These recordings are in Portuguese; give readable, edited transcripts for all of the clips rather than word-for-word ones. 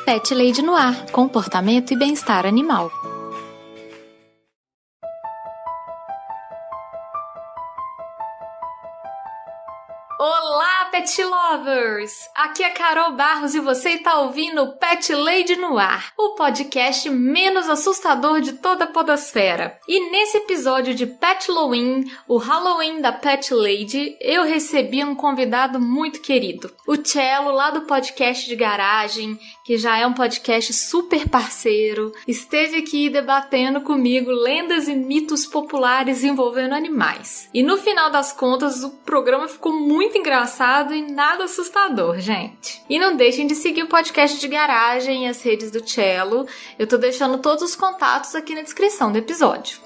Pet Lady no Ar, comportamento e bem-estar animal. Olá, Pet Lovers! Aqui é Carol Barros e você está ouvindo o Pet Lady no Ar, o podcast menos assustador de toda a podosfera. E nesse episódio de Pet Halloween, o Halloween da Pet Lady, eu recebi um convidado muito querido. O Cello, lá do podcast de garagem, que já é um podcast super parceiro, esteve aqui debatendo comigo lendas e mitos populares envolvendo animais. E no final das contas, o programa ficou muito engraçado e nada assustador, gente. E não deixem de seguir o podcast de garagem e as redes do Cello. Eu tô deixando todos os contatos aqui na descrição do episódio.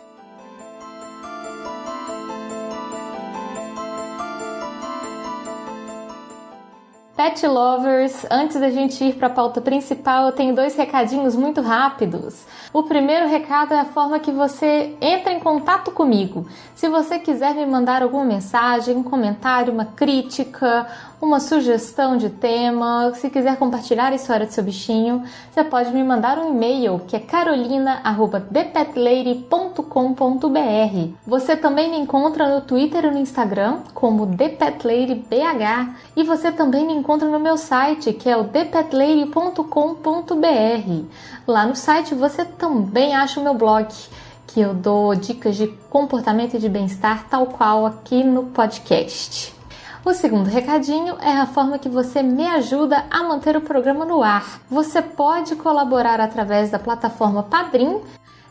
Pet Lovers, antes da gente ir para a pauta principal, eu tenho 2 recadinhos muito rápidos. O primeiro recado é a forma que você entra em contato comigo. Se você quiser me mandar alguma mensagem, um comentário, uma crítica, uma sugestão de tema, se quiser compartilhar a história do seu bichinho, você pode me mandar um e-mail que é carolina@thepetlady.com.br. Você também me encontra no Twitter e no Instagram como ThePetLadyBH e você também me encontra no meu site que é o thepetlady.com.br. Lá no site você também acha o meu blog, que eu dou dicas de comportamento e de bem-estar, tal qual aqui no podcast. O segundo recadinho é a forma que você me ajuda a manter o programa no ar. Você pode colaborar através da plataforma Padrim.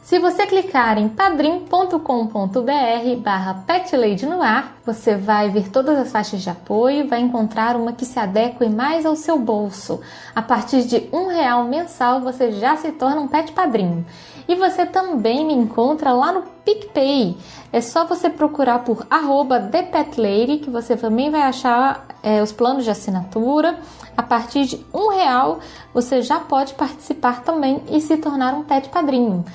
Se você clicar em padrim.com.br/petladynoar, você vai ver todas as faixas de apoio e vai encontrar uma que se adeque mais ao seu bolso. A partir de R$1 mensal, você já se torna um pet padrinho. E você também me encontra lá no PicPay. É só você procurar por @ThePetLady, que você também vai achar os planos de assinatura. A partir de R$1, você já pode participar também e se tornar um pet padrinho.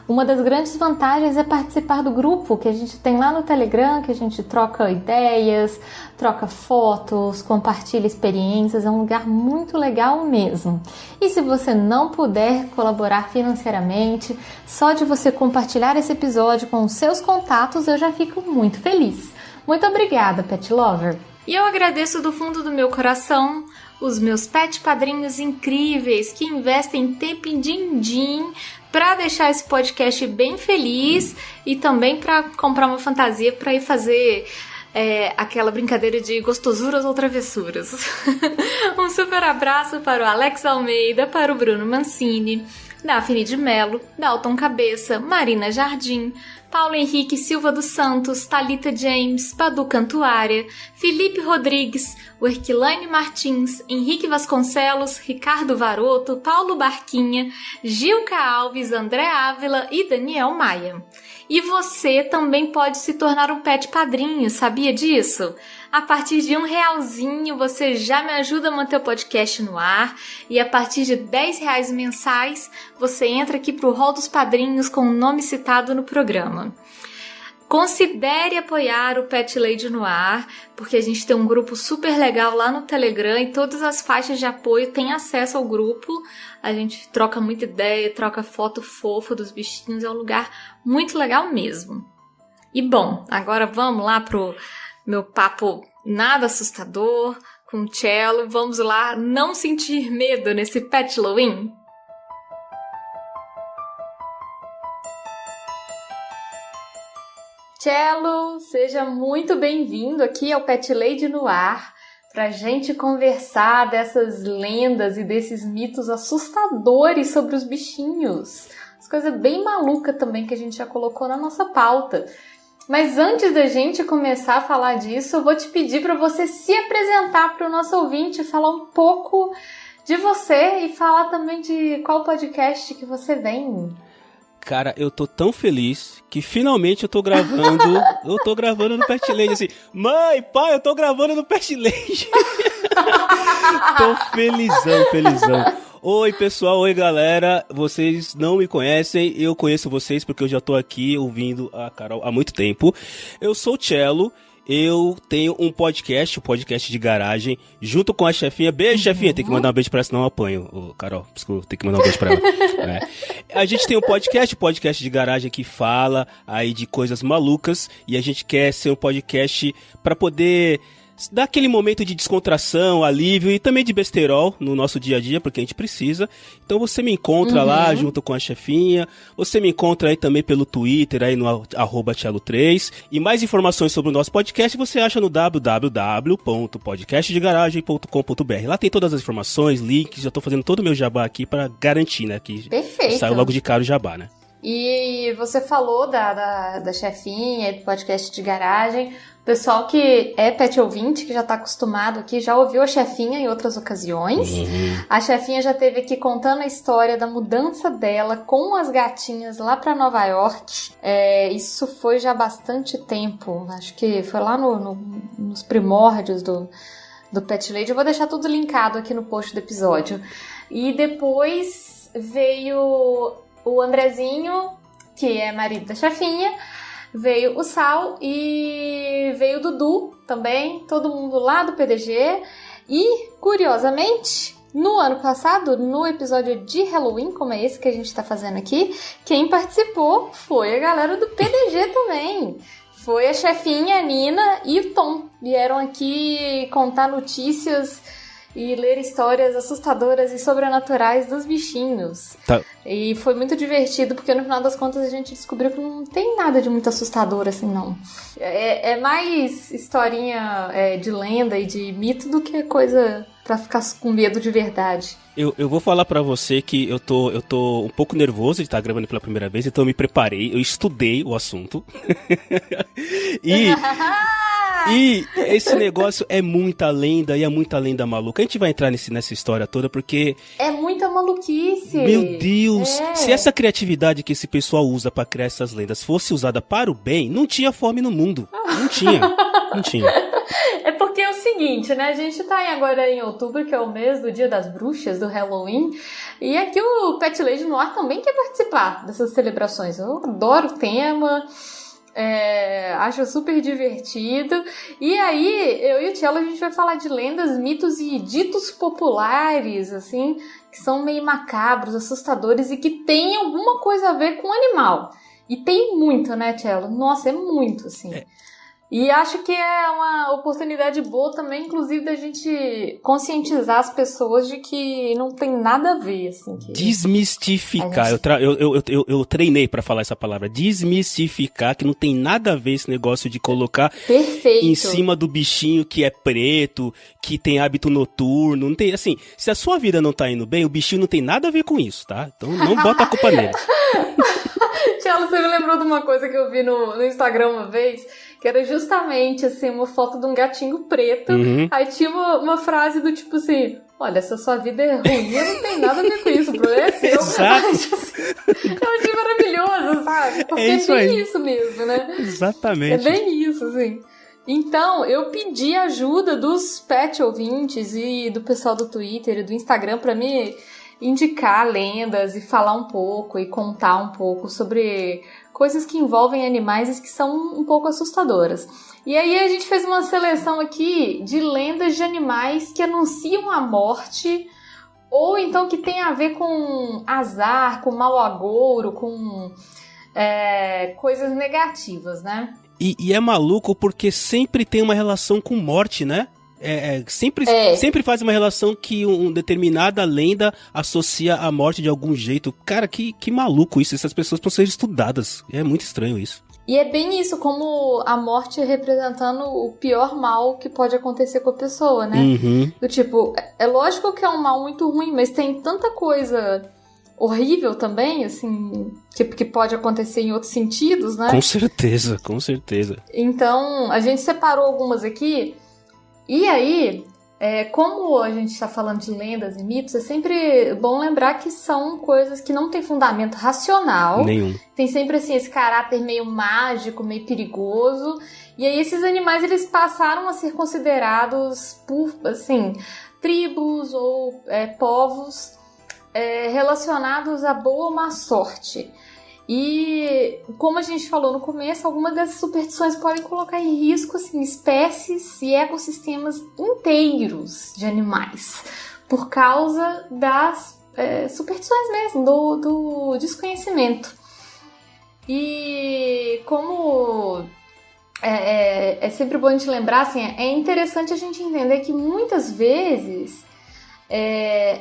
Uma das grandes vantagens é participar do grupo que a gente tem lá no Telegram, que a gente troca ideias, troca fotos, compartilha experiências, é um lugar muito legal mesmo. E se você não puder colaborar financeiramente, só de você compartilhar esse episódio com os seus contatos, eu já fico muito feliz. Muito obrigada, Pet Lover! E eu agradeço do fundo do meu coração os meus pet padrinhos incríveis que investem tempo e din-din para deixar esse podcast bem feliz e também para comprar uma fantasia para ir fazer aquela brincadeira de gostosuras ou travessuras. Um super abraço para o Alex Almeida, para o Bruno Mancini, Daphne de Mello, Dalton Cabeça, Marina Jardim, Paulo Henrique Silva dos Santos, Thalita James, Padu Cantuária, Felipe Rodrigues, Werquilane Martins, Henrique Vasconcelos, Ricardo Varoto, Paulo Barquinha, Gilca Alves, André Ávila e Daniel Maia. E você também pode se tornar um pet padrinho, sabia disso? A partir de R$1 você já me ajuda a manter o podcast no ar e a partir de R$10 mensais você entra aqui para o hall dos padrinhos com o nome citado no programa. Considere apoiar o Pet Lady no ar, porque a gente tem um grupo super legal lá no Telegram e todas as faixas de apoio têm acesso ao grupo. A gente troca muita ideia, troca foto fofa dos bichinhos, é um lugar muito legal mesmo. E bom, agora vamos lá pro meu papo nada assustador com o Cello. Vamos lá não sentir medo nesse Pet Halloween? Cello, seja muito bem-vindo aqui ao Pet Lady no Ar pra gente conversar dessas lendas e desses mitos assustadores sobre os bichinhos. As coisas bem malucas também que a gente já colocou na nossa pauta. Mas antes da gente começar a falar disso, eu vou te pedir para você se apresentar para o nosso ouvinte, falar um pouco de você e falar também de qual podcast que você vem. Cara, eu tô tão feliz que finalmente eu tô gravando no Pet Lady, assim, mãe, pai, eu tô gravando no Pet Lady. Tô felizão. Oi, pessoal, oi, galera, vocês não me conhecem, eu conheço vocês porque eu já tô aqui ouvindo a Carol há muito tempo. Eu sou o Cello eu tenho um podcast, o podcast de garagem, junto com a chefinha. Beijo, chefinha. Tem que mandar um beijo pra ela, senão eu apanho. Ô, Carol, desculpa, tem que mandar um beijo pra ela. A gente tem um podcast, o podcast de garagem, que fala aí de coisas malucas. E a gente quer ser um podcast pra poder dar aquele momento de descontração, alívio e também de besterol no nosso dia a dia, porque a gente precisa. Então você me encontra lá junto com a chefinha, você me encontra aí também pelo Twitter, aí no @Thiago3, e mais informações sobre o nosso podcast você acha no www.podcastdegaragem.com.br. Lá tem todas as informações, links, já tô fazendo todo o meu jabá aqui pra garantir, né, que Perfeito. Saiu logo de cara o jabá, né? E você falou da chefinha, do podcast de garagem. O pessoal que é pet ouvinte, que já tá acostumado aqui, já ouviu a chefinha em outras ocasiões. A chefinha já esteve aqui contando a história da mudança dela com as gatinhas lá pra Nova York. Isso foi já há bastante tempo. Acho que foi lá nos primórdios do Pet Lady. Eu vou deixar tudo linkado aqui no post do episódio. E depois veio o Andrezinho, que é marido da chefinha. Veio o Sal e veio o Dudu também, todo mundo lá do PDG. E, curiosamente, no ano passado, no episódio de Halloween, como é esse que a gente tá fazendo aqui, quem participou foi a galera do PDG também. Foi a chefinha, a Nina e o Tom. Vieram aqui contar notícias e ler histórias assustadoras e sobrenaturais dos bichinhos. Tá. E foi muito divertido, porque no final das contas a gente descobriu que não tem nada de muito assustador assim, não. É mais historinha de lenda e de mito do que coisa pra ficar com medo de verdade. Eu vou falar pra você que eu tô um pouco nervoso de estar gravando pela primeira vez, então eu me preparei, eu estudei o assunto. E esse negócio é muita lenda, e é muita lenda maluca. A gente vai entrar nessa história toda porque... É muita maluquice. Meu Deus! Se essa criatividade que esse pessoal usa pra criar essas lendas fosse usada para o bem, não tinha fome no mundo. Não tinha. Não tinha. É porque é o seguinte, né? A gente tá agora em outubro, que é o mês do Dia das Bruxas, do Halloween. E aqui o Pet Lady Noir também quer participar dessas celebrações. Eu adoro o tema... acho super divertido. E aí, eu e o Tchelo, a gente vai falar de lendas, mitos e ditos populares, assim, que são meio macabros, assustadores e que tem alguma coisa a ver com o animal. E tem muito, né, Tchelo? Nossa, é muito, assim. E acho que é uma oportunidade boa também, inclusive, da gente conscientizar as pessoas de que não tem nada a ver, assim. Desmistificar. Eu treinei pra falar essa palavra. Desmistificar, que não tem nada a ver esse negócio de colocar em cima do bichinho que é preto, que tem hábito noturno. Não tem, assim, se a sua vida não tá indo bem, o bichinho não tem nada a ver com isso, tá? Então não bota a culpa nele. Tchelo, você me lembrou de uma coisa que eu vi no Instagram uma vez, que era justamente, assim, uma foto de um gatinho preto. Aí tinha uma frase do tipo assim, olha, se a sua vida é ruim, não tem nada a ver com isso, o problema é seu. Exato. Eu achei maravilhoso, sabe? Porque é bem isso mesmo, né? Exatamente. É bem isso, assim. Então, eu pedi ajuda dos pet ouvintes e do pessoal do Twitter e do Instagram pra me indicar lendas e falar um pouco e contar um pouco sobre coisas que envolvem animais e que são um pouco assustadoras. E aí a gente fez uma seleção aqui de lendas de animais que anunciam a morte ou então que tem a ver com azar, com mau agouro, com coisas negativas, né? E é maluco porque sempre tem uma relação com morte, né? Sempre faz uma relação que uma determinada lenda associa a morte de algum jeito. Cara, que maluco isso. Essas pessoas precisam ser estudadas. É muito estranho isso. E é bem isso, como a morte representando o pior mal que pode acontecer com a pessoa, né? Do tipo, é lógico que é um mal muito ruim, mas tem tanta coisa horrível também, assim, que pode acontecer em outros sentidos, né? Com certeza, com certeza. Então, a gente separou algumas aqui. E aí, como a gente está falando de lendas e mitos, é sempre bom lembrar que são coisas que não têm fundamento racional. Nenhum. Tem sempre, assim, esse caráter meio mágico, meio perigoso. E aí esses animais, eles passaram a ser considerados por, assim, tribos ou povos relacionados à boa ou má sorte. E, como a gente falou no começo, algumas dessas superstições podem colocar em risco assim, espécies e ecossistemas inteiros de animais, por causa das superstições mesmo, do desconhecimento. E como é sempre bom a gente lembrar, assim, é interessante a gente entender que muitas vezes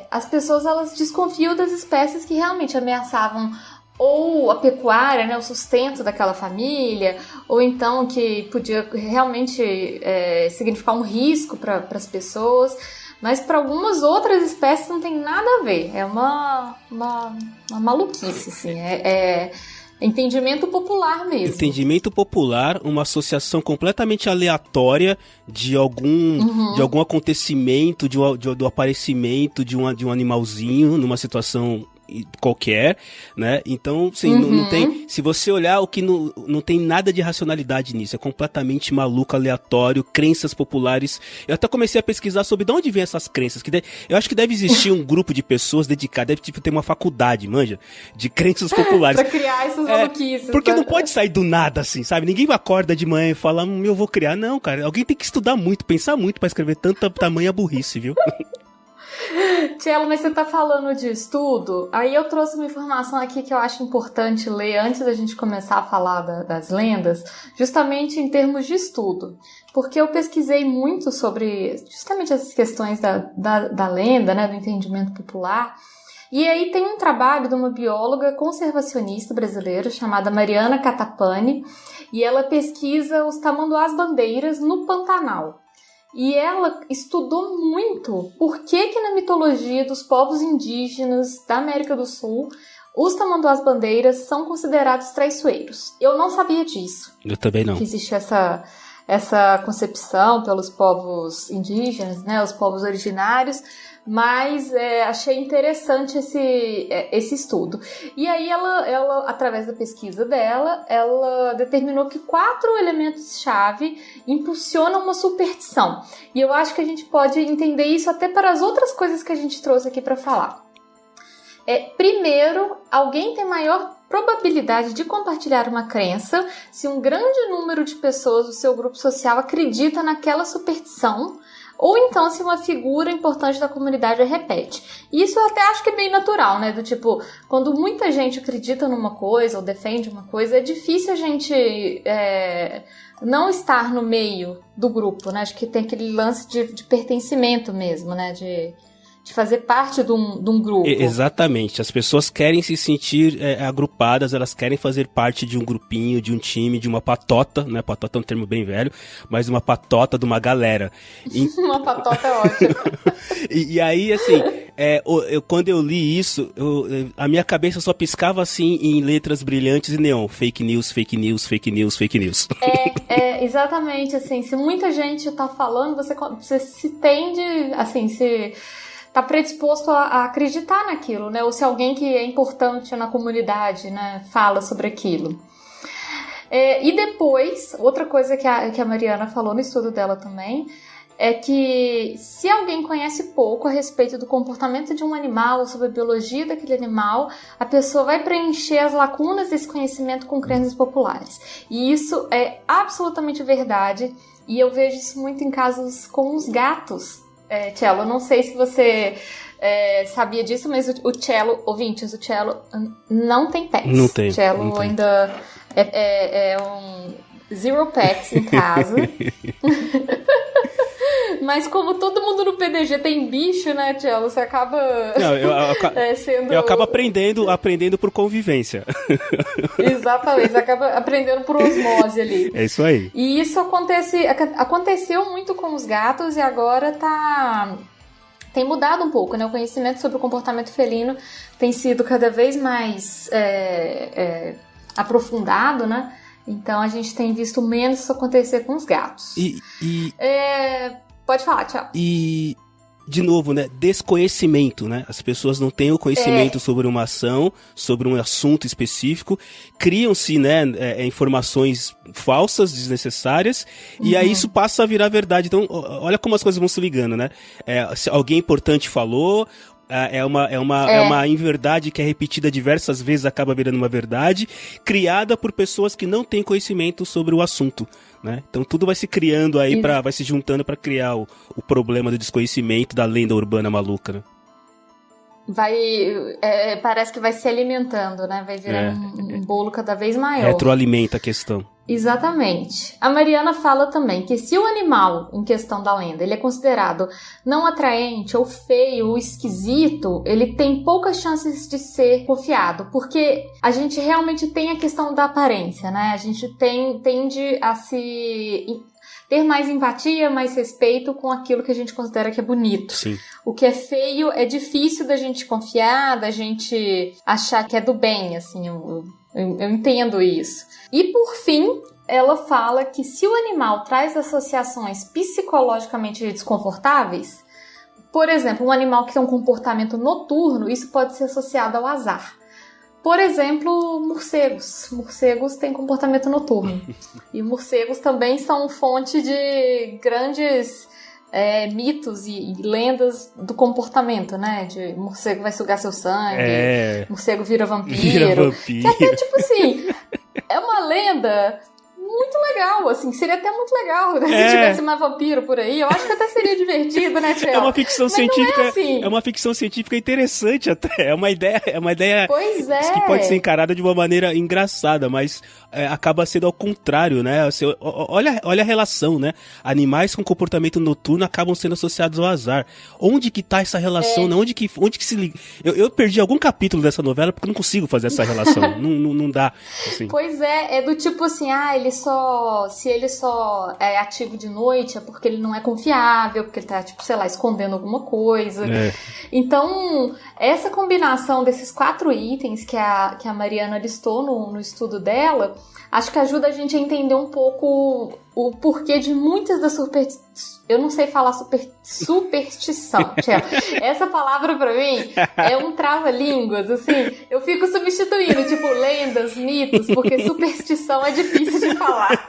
as pessoas elas desconfiam das espécies que realmente ameaçavam ou a pecuária, né, o sustento daquela família, ou então que podia realmente significar um risco para as pessoas, mas para algumas outras espécies não tem nada a ver, é uma maluquice, assim, entendimento popular mesmo. Entendimento popular, uma associação completamente aleatória de algum acontecimento, do aparecimento de um animalzinho numa situação qualquer, né? Então, assim, não tem, se você olhar o que não tem nada de racionalidade nisso, é completamente maluco, aleatório, crenças populares. Eu até comecei a pesquisar sobre de onde vem essas crenças, eu acho que deve existir um grupo de pessoas dedicadas, deve ter uma faculdade, manja, de crenças populares. Pra criar essas maluquices. Porque não pode sair do nada, assim, sabe? Ninguém acorda de manhã e fala, eu vou criar. Não, cara, alguém tem que estudar muito, pensar muito pra escrever tanta tamanha burrice, viu? Tchelo, mas você tá falando de estudo, aí eu trouxe uma informação aqui que eu acho importante ler antes da gente começar a falar das lendas, justamente em termos de estudo, porque eu pesquisei muito sobre justamente essas questões da lenda, né, do entendimento popular, e aí tem um trabalho de uma bióloga conservacionista brasileira chamada Mariana Catapani, e ela pesquisa os tamanduás-bandeiras no Pantanal. E ela estudou muito por que na mitologia dos povos indígenas da América do Sul, os tamanduás-bandeiras são considerados traiçoeiros. Eu não sabia disso. Eu também não. Que existe essa concepção pelos povos indígenas, né, os povos originários, mas achei interessante esse estudo. E aí ela, através da pesquisa dela, ela determinou que 4 elementos-chave impulsionam uma superstição. E eu acho que a gente pode entender isso até para as outras coisas que a gente trouxe aqui para falar. Primeiro, alguém tem maior probabilidade de compartilhar uma crença se um grande número de pessoas do seu grupo social acredita naquela superstição, ou então se uma figura importante da comunidade a repete. E isso eu até acho que é bem natural, né? Do tipo, quando muita gente acredita numa coisa ou defende uma coisa, é difícil a gente não estar no meio do grupo, né? Acho que tem aquele lance de pertencimento mesmo, né? De fazer parte de um grupo. Exatamente. As pessoas querem se sentir agrupadas, elas querem fazer parte de um grupinho, de um time, de uma patota, né? Patota é um termo bem velho, mas uma patota de uma galera. Uma patota é ótima. E aí, assim, quando eu li isso, a minha cabeça só piscava assim em letras brilhantes e neon. Fake news, fake news, fake news, fake news. Exatamente, assim, se muita gente tá falando, você se tende, assim, se tá predisposto a acreditar naquilo, né? Ou se alguém que é importante na comunidade, né, fala sobre aquilo. E depois, outra coisa que a Mariana falou no estudo dela também, é que se alguém conhece pouco a respeito do comportamento de um animal ou sobre a biologia daquele animal, a pessoa vai preencher as lacunas desse conhecimento com crenças populares. E isso é absolutamente verdade, e eu vejo isso muito em casos com os gatos. Tchelo, eu não sei se você sabia disso, mas o Tchelo, ouvintes, o Tchelo não tem pets. Não tem. O Tchelo não tem. ainda é um zero pets em casa. Mas como todo mundo no PDG tem bicho, né, Tchelo? Você acaba sendo... Eu acabo aprendendo por convivência. Exatamente, você acaba aprendendo por osmose ali. É isso aí. E isso aconteceu muito com os gatos e agora tem mudado um pouco, né? O conhecimento sobre o comportamento felino tem sido cada vez mais aprofundado, né? Então a gente tem visto menos isso acontecer com os gatos. Pode falar, tchau. E, de novo, né, desconhecimento, né? As pessoas não têm o conhecimento sobre uma ação, sobre um assunto específico, criam-se, né, informações falsas, desnecessárias, e aí isso passa a virar verdade. Então, olha como as coisas vão se ligando, né? Se alguém importante falou, É uma inverdade que é repetida diversas vezes, acaba virando uma verdade, criada por pessoas que não têm conhecimento sobre o assunto, né? Então tudo vai se criando aí, vai se juntando para criar o problema do desconhecimento, da lenda urbana maluca, né? Parece que vai se alimentando, né? Vai virar um bolo cada vez maior. Retroalimenta a questão. Exatamente. A Mariana fala também que se o animal em questão da lenda ele é considerado não atraente ou feio ou esquisito, ele tem poucas chances de ser confiado, porque a gente realmente tem a questão da aparência, né? A gente tende a ter mais empatia, mais respeito com aquilo que a gente considera que é bonito. Sim. O que é feio é difícil da gente confiar, da gente achar que é do bem, assim, eu entendo isso. E por fim, ela fala que se o animal traz associações psicologicamente desconfortáveis, por exemplo, um animal que tem um comportamento noturno, isso pode ser associado ao azar. Por exemplo, morcegos. Morcegos têm comportamento noturno. E morcegos também são fonte de grandes mitos e lendas do comportamento, né? De morcego vai sugar seu sangue, morcego vira vampiro. Que até, tipo assim, é uma lenda muito legal, assim, seria até muito legal, né, se tivesse uma vampiro por aí, eu acho que até seria divertido, né, Tchel? É uma ficção científica, assim. É uma ficção científica interessante até, é uma ideia pois que pode ser encarada de uma maneira engraçada, mas acaba sendo ao contrário, né, olha a relação, né, animais com comportamento noturno acabam sendo associados ao azar, onde que tá essa relação, né? Onde que se liga? Eu perdi algum capítulo dessa novela porque eu não consigo fazer essa relação, não dá, assim. Pois é do tipo assim, se ele só é ativo de noite é porque ele não é confiável, porque ele tá, tipo, sei lá, escondendo alguma coisa. Então, essa combinação desses 4 itens que a Mariana listou no estudo dela, acho que ajuda a gente a entender um pouco o porquê de muitas das eu não sei falar superstição, Tchel. Essa palavra pra mim é um trava-línguas, assim, eu fico substituindo, tipo, lendas, mitos, porque superstição é difícil de falar.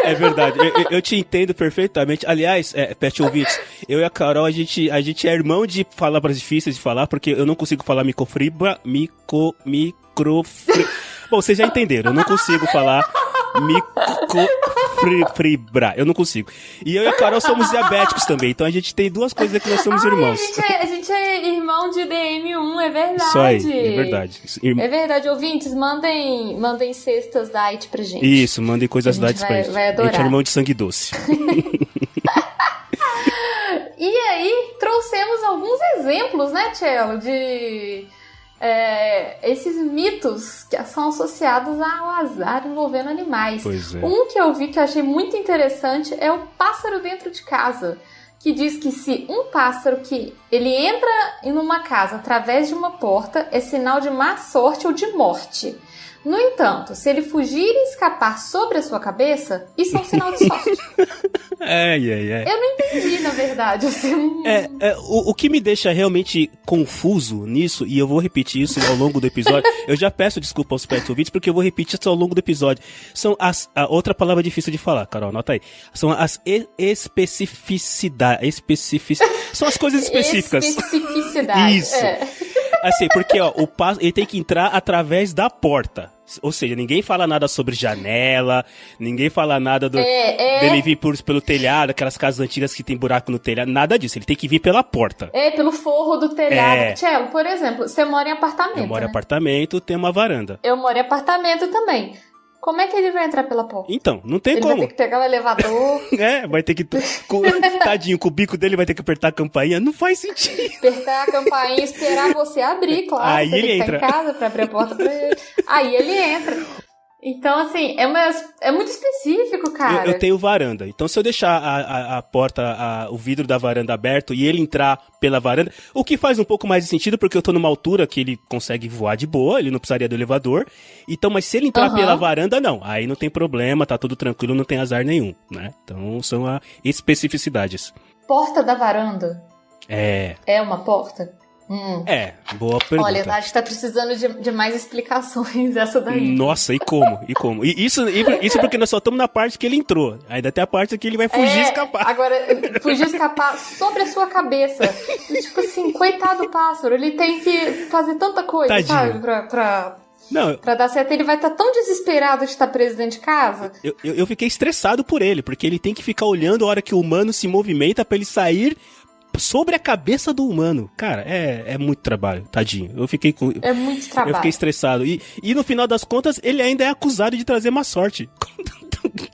É verdade, eu te entendo perfeitamente. Aliás, Pet ouvintes, eu e a Carol, a gente é irmão de palavras difíceis de falar, porque eu não consigo falar microfibra. Bom, vocês já entenderam, eu não consigo falar microfibra, eu não consigo. E eu e a Carol somos diabéticos também, então a gente tem 2 coisas que nós somos irmãos. A gente é irmão de DM1, é verdade. Isso aí, é verdade. É verdade, ouvintes, mandem cestas da IT pra gente. Isso, mandem coisas da IT pra gente. Vai adorar. A gente é irmão de sangue doce. E aí, trouxemos alguns exemplos, né, Tchelo, de esses mitos que são associados ao azar envolvendo animais. Pois é. Um que eu vi que eu achei muito interessante é o pássaro dentro de casa, que diz que se um pássaro que ele entra em uma casa através de uma porta é sinal de má sorte ou de morte. No entanto, se ele fugir e escapar sobre a sua cabeça, isso é um sinal de sorte. Eu não entendi, na verdade. Assim. O que me deixa realmente confuso nisso, e eu vou repetir isso ao longo do episódio, eu já peço desculpa aos pet ouvintes, porque eu vou repetir isso ao longo do episódio. São a outra palavra difícil de falar, Carol, anota aí. São as especificidades. São as coisas específicas. Especificidade. Isso. Assim, porque o pássaro, ele tem que entrar através da porta. Ou seja, ninguém fala nada sobre janela, ninguém fala nada dele vir pelo telhado, aquelas casas antigas que tem buraco no telhado, nada disso. Ele tem que vir pela porta. Pelo forro do telhado. Tchelo, por exemplo, você mora em apartamento, Eu moro em apartamento, tem uma varanda. Eu moro em apartamento também. Como é que ele vai entrar pela porta? Então, não tem como. Ele vai ter que pegar o elevador. Vai ter que... Tadinho, com o bico dele vai ter que apertar a campainha. Não faz sentido. Apertar a campainha e esperar você abrir, claro. Aí você ele tem que entra. estar em casa pra abrir a porta pra ele. Aí ele entra. Então, assim, é muito específico, cara. Eu tenho varanda. Então, se eu deixar a porta, o vidro da varanda aberto e ele entrar pela varanda, o que faz um pouco mais de sentido, porque eu tô numa altura que ele consegue voar de boa, ele não precisaria do elevador. Então, mas se ele entrar pela varanda, não. Aí não tem problema, tá tudo tranquilo, não tem azar nenhum, né? Então, são as especificidades. Porta da varanda? É. É uma porta? Boa pergunta. Olha, acho que tá precisando de mais explicações essa daí. Nossa, e como? E isso porque nós só estamos na parte que ele entrou. Ainda tem a parte que ele vai fugir e escapar. Agora, fugir e escapar sobre a sua cabeça. Tipo assim, coitado do pássaro, ele tem que fazer tanta coisa, Tadinho. sabe? Pra dar certo, ele vai estar tão desesperado de estar preso dentro de casa. Eu fiquei estressado por ele, porque ele tem que ficar olhando a hora que o humano se movimenta pra ele sair sobre a cabeça do humano. Cara, é muito trabalho, tadinho. É muito trabalho. Eu fiquei estressado. E no final das contas, ele ainda é acusado de trazer má sorte.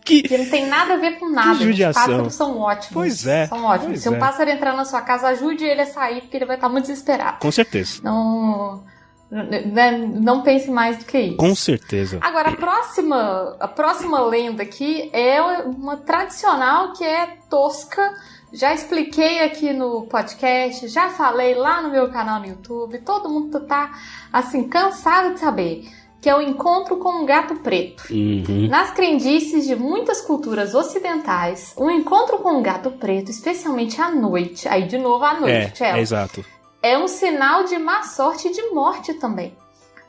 Que não tem nada a ver com nada. Que judiação. Os pássaros são ótimos. Pois é. São ótimos. Se um pássaro entrar na sua casa, ajude ele a sair, porque ele vai estar muito desesperado. Com certeza. Não pense mais do que isso. Com certeza. Agora, a próxima lenda aqui é uma tradicional que é tosca. Já expliquei aqui no podcast, já falei lá no meu canal no YouTube. Todo mundo tá, assim, cansado de saber. Que é o encontro com um gato preto. Nas crendices de muitas culturas ocidentais, o encontro com um gato preto, especialmente à noite, aí de novo à noite, exato. É um sinal de má sorte e de morte também.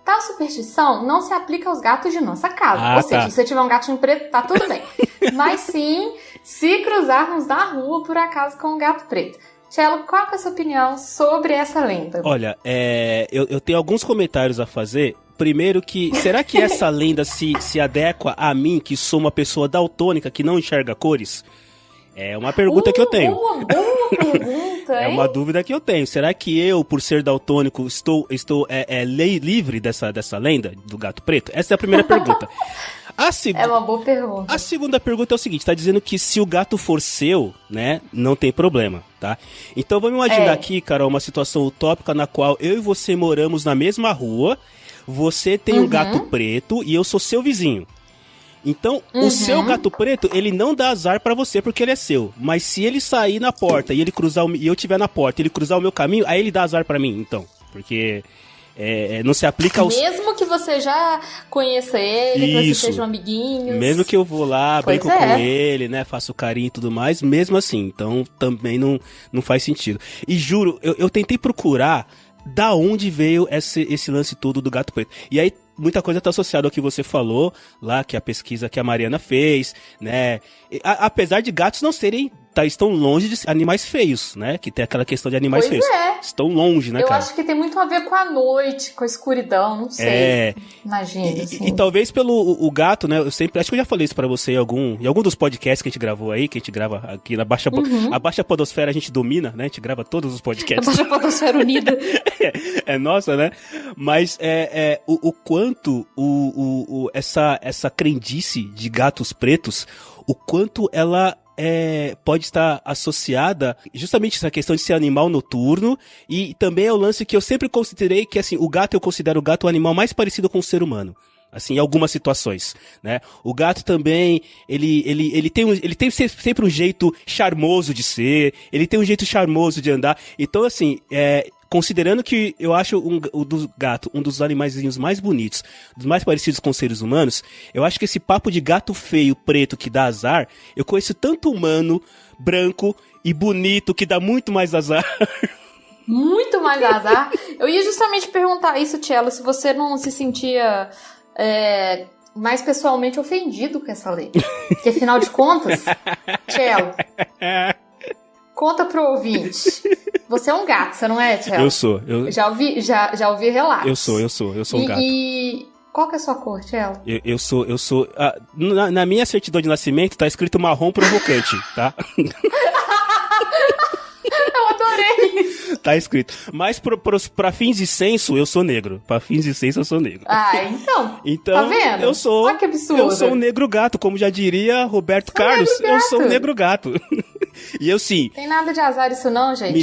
Tal superstição não se aplica aos gatos de nossa casa. Ou seja, se você tiver um gatinho preto, tá tudo bem. Mas sim, se cruzarmos na rua, por acaso, com um gato preto. Tchelo, qual é a sua opinião sobre essa lenda? Olha, eu tenho alguns comentários a fazer. Primeiro que, será que essa lenda se adequa a mim, que sou uma pessoa daltônica, que não enxerga cores? É uma pergunta que eu tenho. Uma boa pergunta, hein? É uma dúvida que eu tenho. Será que eu, por ser daltônico, estou livre dessa lenda do gato preto? Essa é a primeira pergunta. É uma boa pergunta. A segunda pergunta é o seguinte, tá dizendo que se o gato for seu, né, não tem problema, tá? Então vamos imaginar aqui, Carol, uma situação utópica na qual eu e você moramos na mesma rua, você tem um gato preto e eu sou seu vizinho. Então, o seu gato preto, ele não dá azar pra você porque ele é seu. Mas se ele sair na porta e ele cruzar e eu estiver na porta e ele cruzar o meu caminho, aí ele dá azar pra mim, então. Porque não se aplica aos... Mesmo que você já conheça ele, que vocês sejam amiguinhos. Mesmo que eu vou lá, brinco com ele, né, faço carinho e tudo mais, mesmo assim. Então, também não faz sentido. E juro, eu tentei procurar da onde veio esse lance todo do gato preto. E aí, muita coisa está associada ao que você falou lá, que a pesquisa que a Mariana fez, né? Apesar de gatos não serem, estão longe de ser animais feios, né? Que tem aquela questão de animais feios. Estão longe, né, cara? Eu acho que tem muito a ver com a noite, com a escuridão, não sei. Imagina, assim. E talvez pelo o gato, né? Eu sempre, acho que eu já falei isso pra você em algum dos podcasts que a gente gravou aí, que a gente grava aqui na Baixa... A Baixa Podosfera a gente domina, né? A gente grava todos os podcasts. A Baixa Podosfera Unida. É nossa, né? Mas o quanto essa crendice de gatos pretos, o quanto ela pode estar associada justamente essa questão de ser animal noturno, e também é o lance que eu sempre considerei que, assim, eu considero o gato o animal mais parecido com o ser humano. Assim, em algumas situações, né? O gato também, ele tem sempre um jeito charmoso de ser, ele tem um jeito charmoso de andar. Então, assim, considerando que eu acho o do gato um dos animaizinhos mais bonitos, dos mais parecidos com os seres humanos, eu acho que esse papo de gato feio, preto, que dá azar, eu conheço tanto humano, branco e bonito, que dá muito mais azar. Muito mais azar. Eu ia justamente perguntar isso, Tchelo, se você não se sentia mais pessoalmente ofendido com essa lei. Porque, afinal de contas, Tchelo, conta pro ouvinte. Você é um gato, você não é, Tchelo? Eu sou. Já ouvi relatos. Eu sou um gato. E qual que é a sua cor, Tchelo? Eu sou... na minha certidão de nascimento tá escrito marrom provocante, tá? Eu adorei isso. Tá escrito. Mas pra fins de censo, eu sou negro. Pra fins de censo, eu sou negro. Então tá vendo? Eu sou... Olha que absurdo. Eu sou um negro gato, como já diria Roberto Carlos. Eu sou um negro gato. E eu, sim... Tem nada de azar isso não, gente.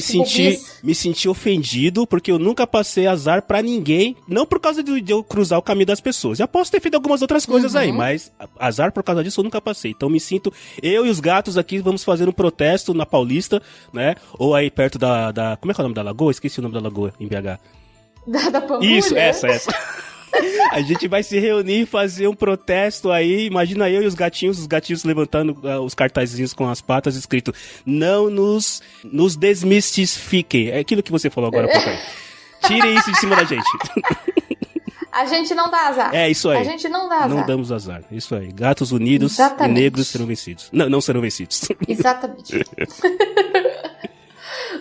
Me senti ofendido, porque eu nunca passei azar pra ninguém. Não por causa de eu cruzar o caminho das pessoas. Já posso ter feito algumas outras coisas aí, mas azar por causa disso eu nunca passei. Então me sinto... Eu e os gatos aqui vamos fazer um protesto na Paulista, né? Ou aí perto da... Como é que é o nome da lagoa? Esqueci o nome da lagoa em BH. Da Pampulha? Isso, essa. A gente vai se reunir e fazer um protesto aí. Imagina eu e os gatinhos levantando os cartazinhos com as patas escrito: não nos desmistifiquem. É aquilo que você falou agora há pouco aí. Tirem isso de cima da gente. A gente não dá azar. É, isso aí. A gente não dá azar. Não damos azar. Isso aí. Gatos unidos Exatamente. e negros serão vencidos. Não serão vencidos. Exatamente.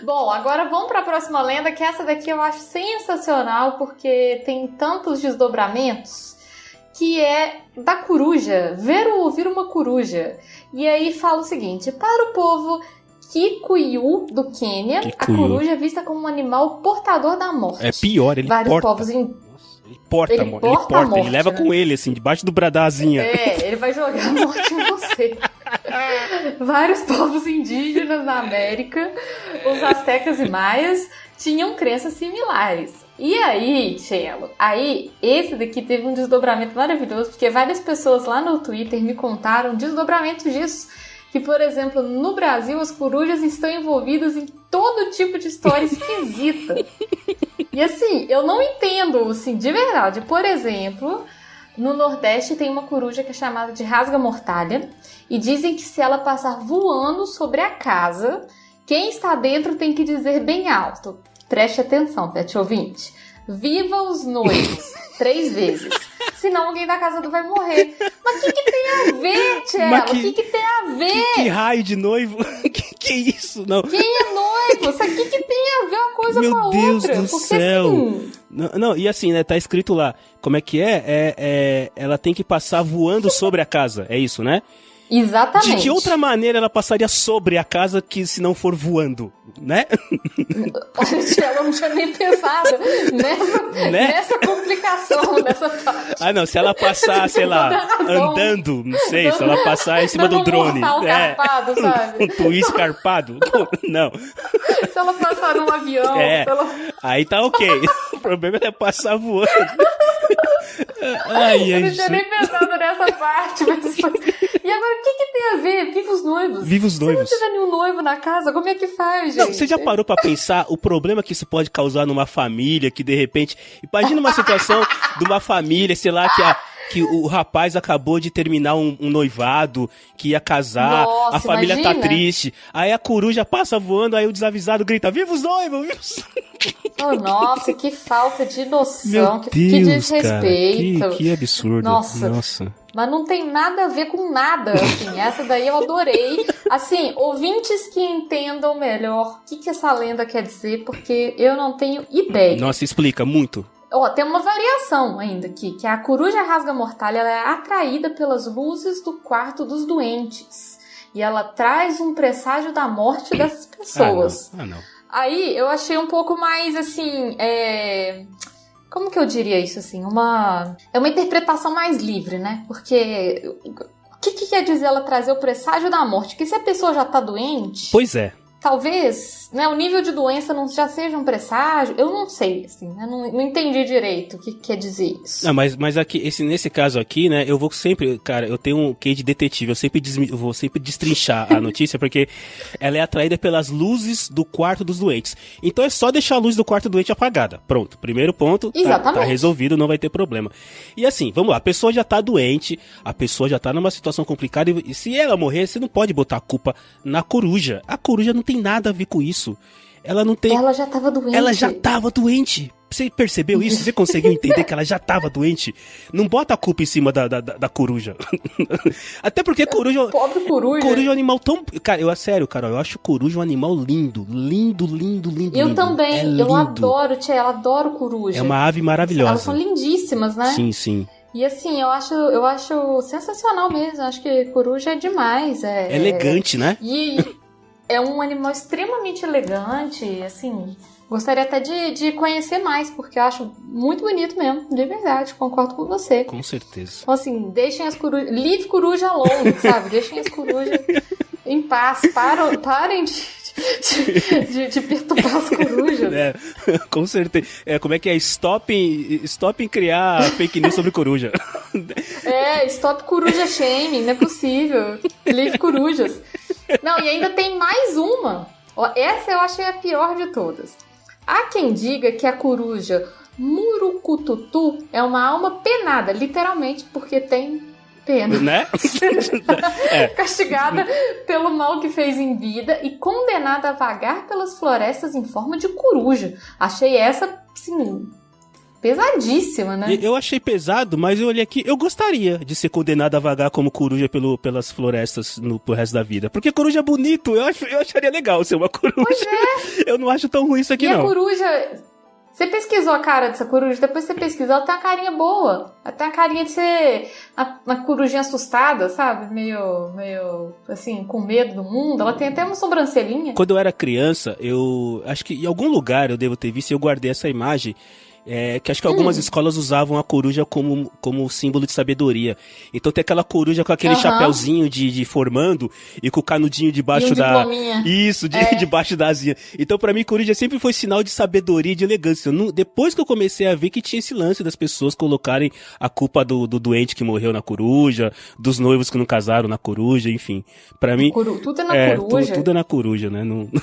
Bom, agora vamos para a próxima lenda, que essa daqui eu acho sensacional, porque tem tantos desdobramentos, que é da coruja. Vir uma coruja. E aí fala o seguinte: para o povo Kikuyu do Quênia, a coruja é vista como um animal portador da morte. É pior, ele Vários porta. povos Ele porta a morte. Ele leva, né, com ele, assim, debaixo do bradazinha. É, ele vai jogar a morte em você. Vários povos indígenas na América, os astecas e maias, tinham crenças similares. E aí, Tchelo, esse daqui teve um desdobramento maravilhoso, porque várias pessoas lá no Twitter me contaram desdobramentos disso. Que, por exemplo, no Brasil, as corujas estão envolvidas em todo tipo de história esquisita. E assim, eu não entendo, assim, de verdade. Por exemplo, no Nordeste tem uma coruja que é chamada de rasga-mortalha. E dizem que se ela passar voando sobre a casa, quem está dentro tem que dizer bem alto. Preste atenção, pet ouvinte. Viva os noivos! 3 vezes. Senão alguém da casa vai morrer. Mas o que tem a ver, Tchela? O que tem a ver? Que raio de noivo? que isso? Não. Quem é noivo? Isso aqui que tem a ver uma coisa com a outra? Meu Deus do porque, céu. Assim... Não, e assim, né, tá escrito lá, como é que é? Ela tem que passar voando sobre a casa, é isso, né? Exatamente. De que outra maneira ela passaria sobre a casa que se não for voando, né? Ela não tinha nem pensado nessa complicação, nessa parte. Ah, não, se ela passar, sei lá, andando, não sei, se ela passar em cima do drone. Carpado, sabe? Um twist carpado. Não. Se ela passar num avião. Aí tá ok. O problema é passar voando. Eu não tinha nem pensado nessa parte, mas... E agora, o que tem a ver? Viva os noivos. Viva os noivos. Se não tiver nenhum noivo na casa, como é que faz, gente? Não, você já parou pra pensar o problema que isso pode causar numa família, que de repente... Imagina uma situação de uma família, sei lá, que o rapaz acabou de terminar um noivado, que ia casar, nossa, a família imagina. Tá triste, aí a coruja passa voando, aí o desavisado grita, viva os noivos, viva os... Oh, nossa, que falta de noção, Meu que Deus, desrespeito. Cara, que absurdo. Nossa. Mas não tem nada a ver com nada, assim, essa daí eu adorei. Assim, ouvintes que entendam melhor o que essa lenda quer dizer, porque eu não tenho ideia. Nossa, explica muito. Tem uma variação ainda aqui, que a coruja rasga-mortalha ela é atraída pelas luzes do quarto dos doentes. E ela traz um presságio da morte dessas pessoas. Não. Aí eu achei um pouco mais, assim, como que eu diria isso, assim? É uma interpretação mais livre, né? Porque o que quer dizer ela trazer o presságio da morte? Porque se a pessoa já tá doente... Pois é. Talvez, né, o nível de doença não já seja um presságio. Eu não sei, assim, né, não entendi direito o que quer dizer isso. Não, mas aqui, nesse caso aqui, né, eu vou sempre, cara, eu tenho um quê de detetive, eu vou sempre destrinchar a notícia, porque ela é atraída pelas luzes do quarto dos doentes. Então é só deixar a luz do quarto do doente apagada. Pronto, primeiro ponto, tá resolvido, não vai ter problema. E assim, vamos lá, a pessoa já tá doente, a pessoa já tá numa situação complicada, e se ela morrer, você não pode botar a culpa na coruja. A coruja não tem nada a ver com isso. Ela não tem... Ela já tava doente. Ela já tava doente. Você percebeu isso? Você conseguiu entender que ela já tava doente? Não bota a culpa em cima da coruja. Até porque coruja... Pobre coruja. Coruja é um animal tão... Cara, sério, Carol, eu acho coruja um animal lindo. Lindo. Eu também. Eu adoro, tia, eu adoro coruja. É uma ave maravilhosa. Elas são lindíssimas, né? Sim. E assim, eu acho sensacional mesmo. Eu acho que coruja é demais. É elegante, né? E... é um animal extremamente elegante, assim, gostaria até de conhecer mais, porque eu acho muito bonito mesmo, de verdade, concordo com você. Com certeza. Então, assim, deixem as corujas, leave coruja alone, sabe? Deixem as corujas em paz, parem de perturbar as corujas. Com certeza. Como é que é? Stop em criar fake news sobre coruja. Stop coruja shaming, não é possível. Leave corujas. Não, e ainda tem mais uma. Essa eu achei a pior de todas. Há quem diga que a coruja Murucututu é uma alma penada, literalmente, porque tem pena. Né? Castigada pelo mal que fez em vida e condenada a vagar pelas florestas em forma de coruja. Achei essa, assim, pesadíssima, né? Eu achei pesado, mas eu olhei aqui, eu gostaria de ser condenado a vagar como coruja pelas florestas pro resto da vida. Porque coruja é bonito, eu acharia legal ser uma coruja. Pois é. Eu não acho tão ruim isso aqui, não. E a coruja... Você pesquisou a cara dessa coruja, depois você pesquisou, ela tem uma carinha boa. Ela tem uma carinha de ser uma corujinha assustada, sabe? Meio, assim, com medo do mundo. Ela tem até uma sobrancelhinha. Quando eu era criança, eu acho que em algum lugar eu devo ter visto e eu guardei essa imagem. Que acho que algumas escolas usavam a coruja como símbolo de sabedoria. Então tem aquela coruja com aquele chapéuzinho de formando e com o canudinho debaixo Isso, debaixo da asinha. Então pra mim coruja sempre foi sinal de sabedoria e de elegância. Depois que eu comecei a ver que tinha esse lance das pessoas colocarem a culpa do doente que morreu na coruja, dos noivos que não casaram na coruja, enfim. Pra mim... Tudo é na coruja. Tudo é na coruja, né?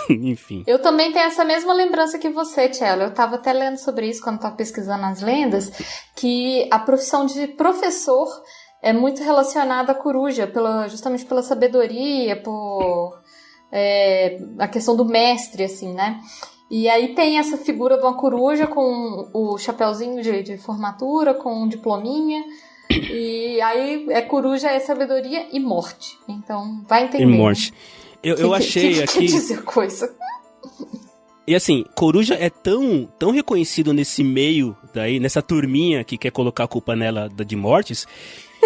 Enfim. Eu também tenho essa mesma lembrança que você, Tchelo. Eu tava até lendo sobre isso quando tava pesquisando as lendas, que a profissão de professor é muito relacionada à coruja, justamente pela sabedoria, por a questão do mestre, assim, né? E aí tem essa figura de uma coruja com o chapeuzinho de formatura, com um diplominha, e aí coruja é sabedoria e morte. Então, vai entender. E morte. Eu achei aqui... Quer dizer coisa... E assim, coruja é tão reconhecido nesse meio daí, nessa turminha que quer colocar a culpa nela de mortes,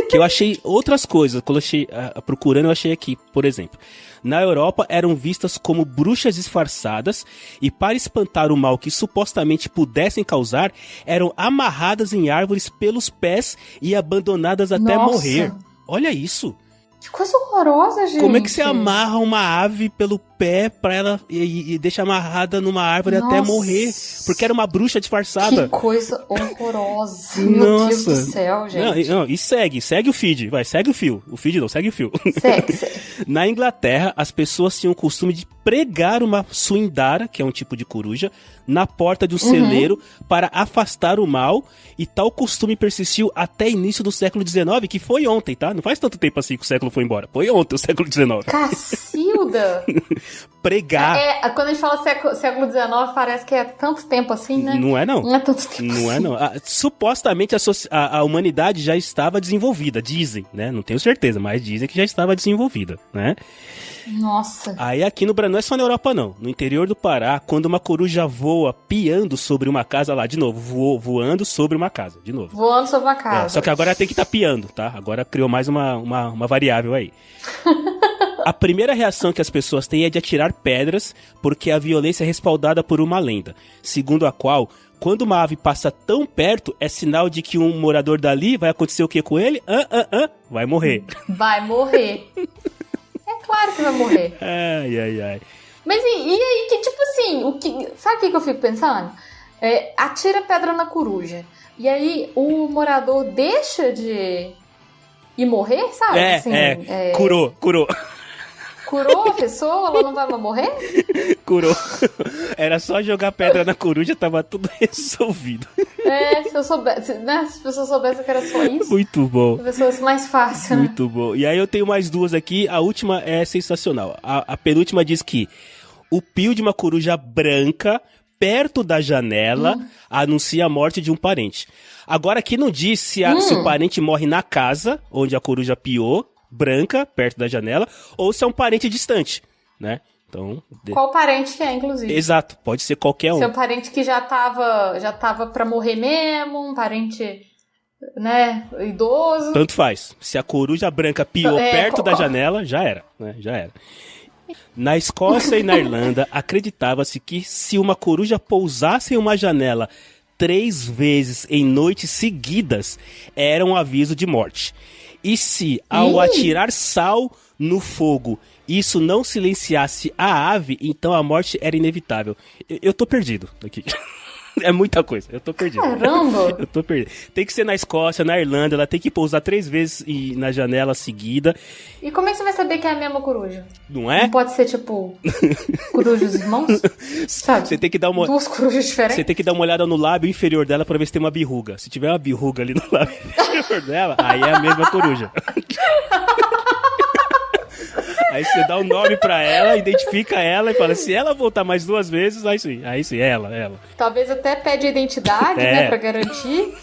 que eu achei outras coisas. Quando eu achei, procurando, eu achei aqui, por exemplo. Na Europa eram vistas como bruxas disfarçadas e para espantar o mal que supostamente pudessem causar, eram amarradas em árvores pelos pés e abandonadas até morrer. Olha isso! Que coisa horrorosa, gente. Como é que você amarra uma ave pelo pé pra ela e deixa amarrada numa árvore até morrer? Porque era uma bruxa disfarçada. Que coisa horrorosa. Meu Deus do céu, gente. Não, e segue o feed. Vai, segue o fio. O feed não, segue o fio. Segue. Na Inglaterra, as pessoas tinham o costume de pregar uma suindara, que é um tipo de coruja, na porta de um celeiro para afastar o mal, e tal costume persistiu até início do século XIX, que foi ontem, tá? Não faz tanto tempo assim que o século foi embora. Foi ontem, o século XIX. Cacilda! Pregar. Quando a gente fala século XIX, parece que é tanto tempo assim, né? Não é, não. Não é tanto tempo Não é, não. Supostamente a humanidade já estava desenvolvida, dizem, né? Não tenho certeza, mas dizem que já estava desenvolvida, né? Nossa. Aí aqui no Brasil, não é só na Europa, não. No interior do Pará, quando uma coruja voa piando sobre uma casa lá, de novo, voando sobre uma casa, de novo. Voando sobre uma casa. Só que agora tem que estar piando, tá? Agora criou mais uma variável aí. A primeira reação que as pessoas têm é de atirar pedras, porque a violência é respaldada por uma lenda, segundo a qual, quando uma ave passa tão perto, é sinal de que um morador dali vai acontecer o que com ele? Vai morrer. Vai morrer. É claro que vai morrer. Ai. Mas e aí, que tipo assim, sabe o que eu fico pensando? Atira pedra na coruja. E aí o morador deixa de ir morrer, sabe? Curou. Curou a pessoa, ela não vai mais morrer? Curou. Era só jogar pedra na coruja, tava tudo resolvido. Se eu soubesse, né? Se as pessoas soubessem que era só isso. Muito bom. As pessoas mais fácil, Muito bom. E aí eu tenho mais duas aqui, a última é sensacional. A penúltima diz que o pio de uma coruja branca perto da janela anuncia a morte de um parente. Agora aqui não diz se o parente morre na casa, onde a coruja piou, branca, perto da janela, ou se é um parente distante, né? Então, qual parente que é, inclusive? Exato, pode ser qualquer um. Se é um parente que já tava pra morrer mesmo, um parente, né, idoso. Tanto faz. Se a coruja branca piou perto da janela, já era, né? Já era. Na Escócia e na Irlanda, acreditava-se que se uma coruja pousasse em uma janela 3 vezes em noites seguidas, era um aviso de morte. E se, ao atirar sal no fogo, isso não silenciasse a ave, então a morte era inevitável. Eu tô perdido aqui. É muita coisa, eu tô perdido. Caramba! Eu tô perdido. Tem que ser na Escócia, na Irlanda, ela tem que pousar 3 vezes na janela seguida. E como é que você vai saber que é a mesma coruja? Não é? Não pode ser, tipo, corujas irmãos? Sabe? Você tem que dar uma... Duas corujas diferentes? Você tem que dar uma olhada no lábio inferior dela pra ver se tem uma birruga. Se tiver uma birruga ali no lábio inferior dela, aí é a mesma coruja. Aí você dá o nome pra ela, identifica ela e fala, se ela voltar mais 2 vezes, aí sim, ela. Talvez até pede a identidade, né, pra garantir.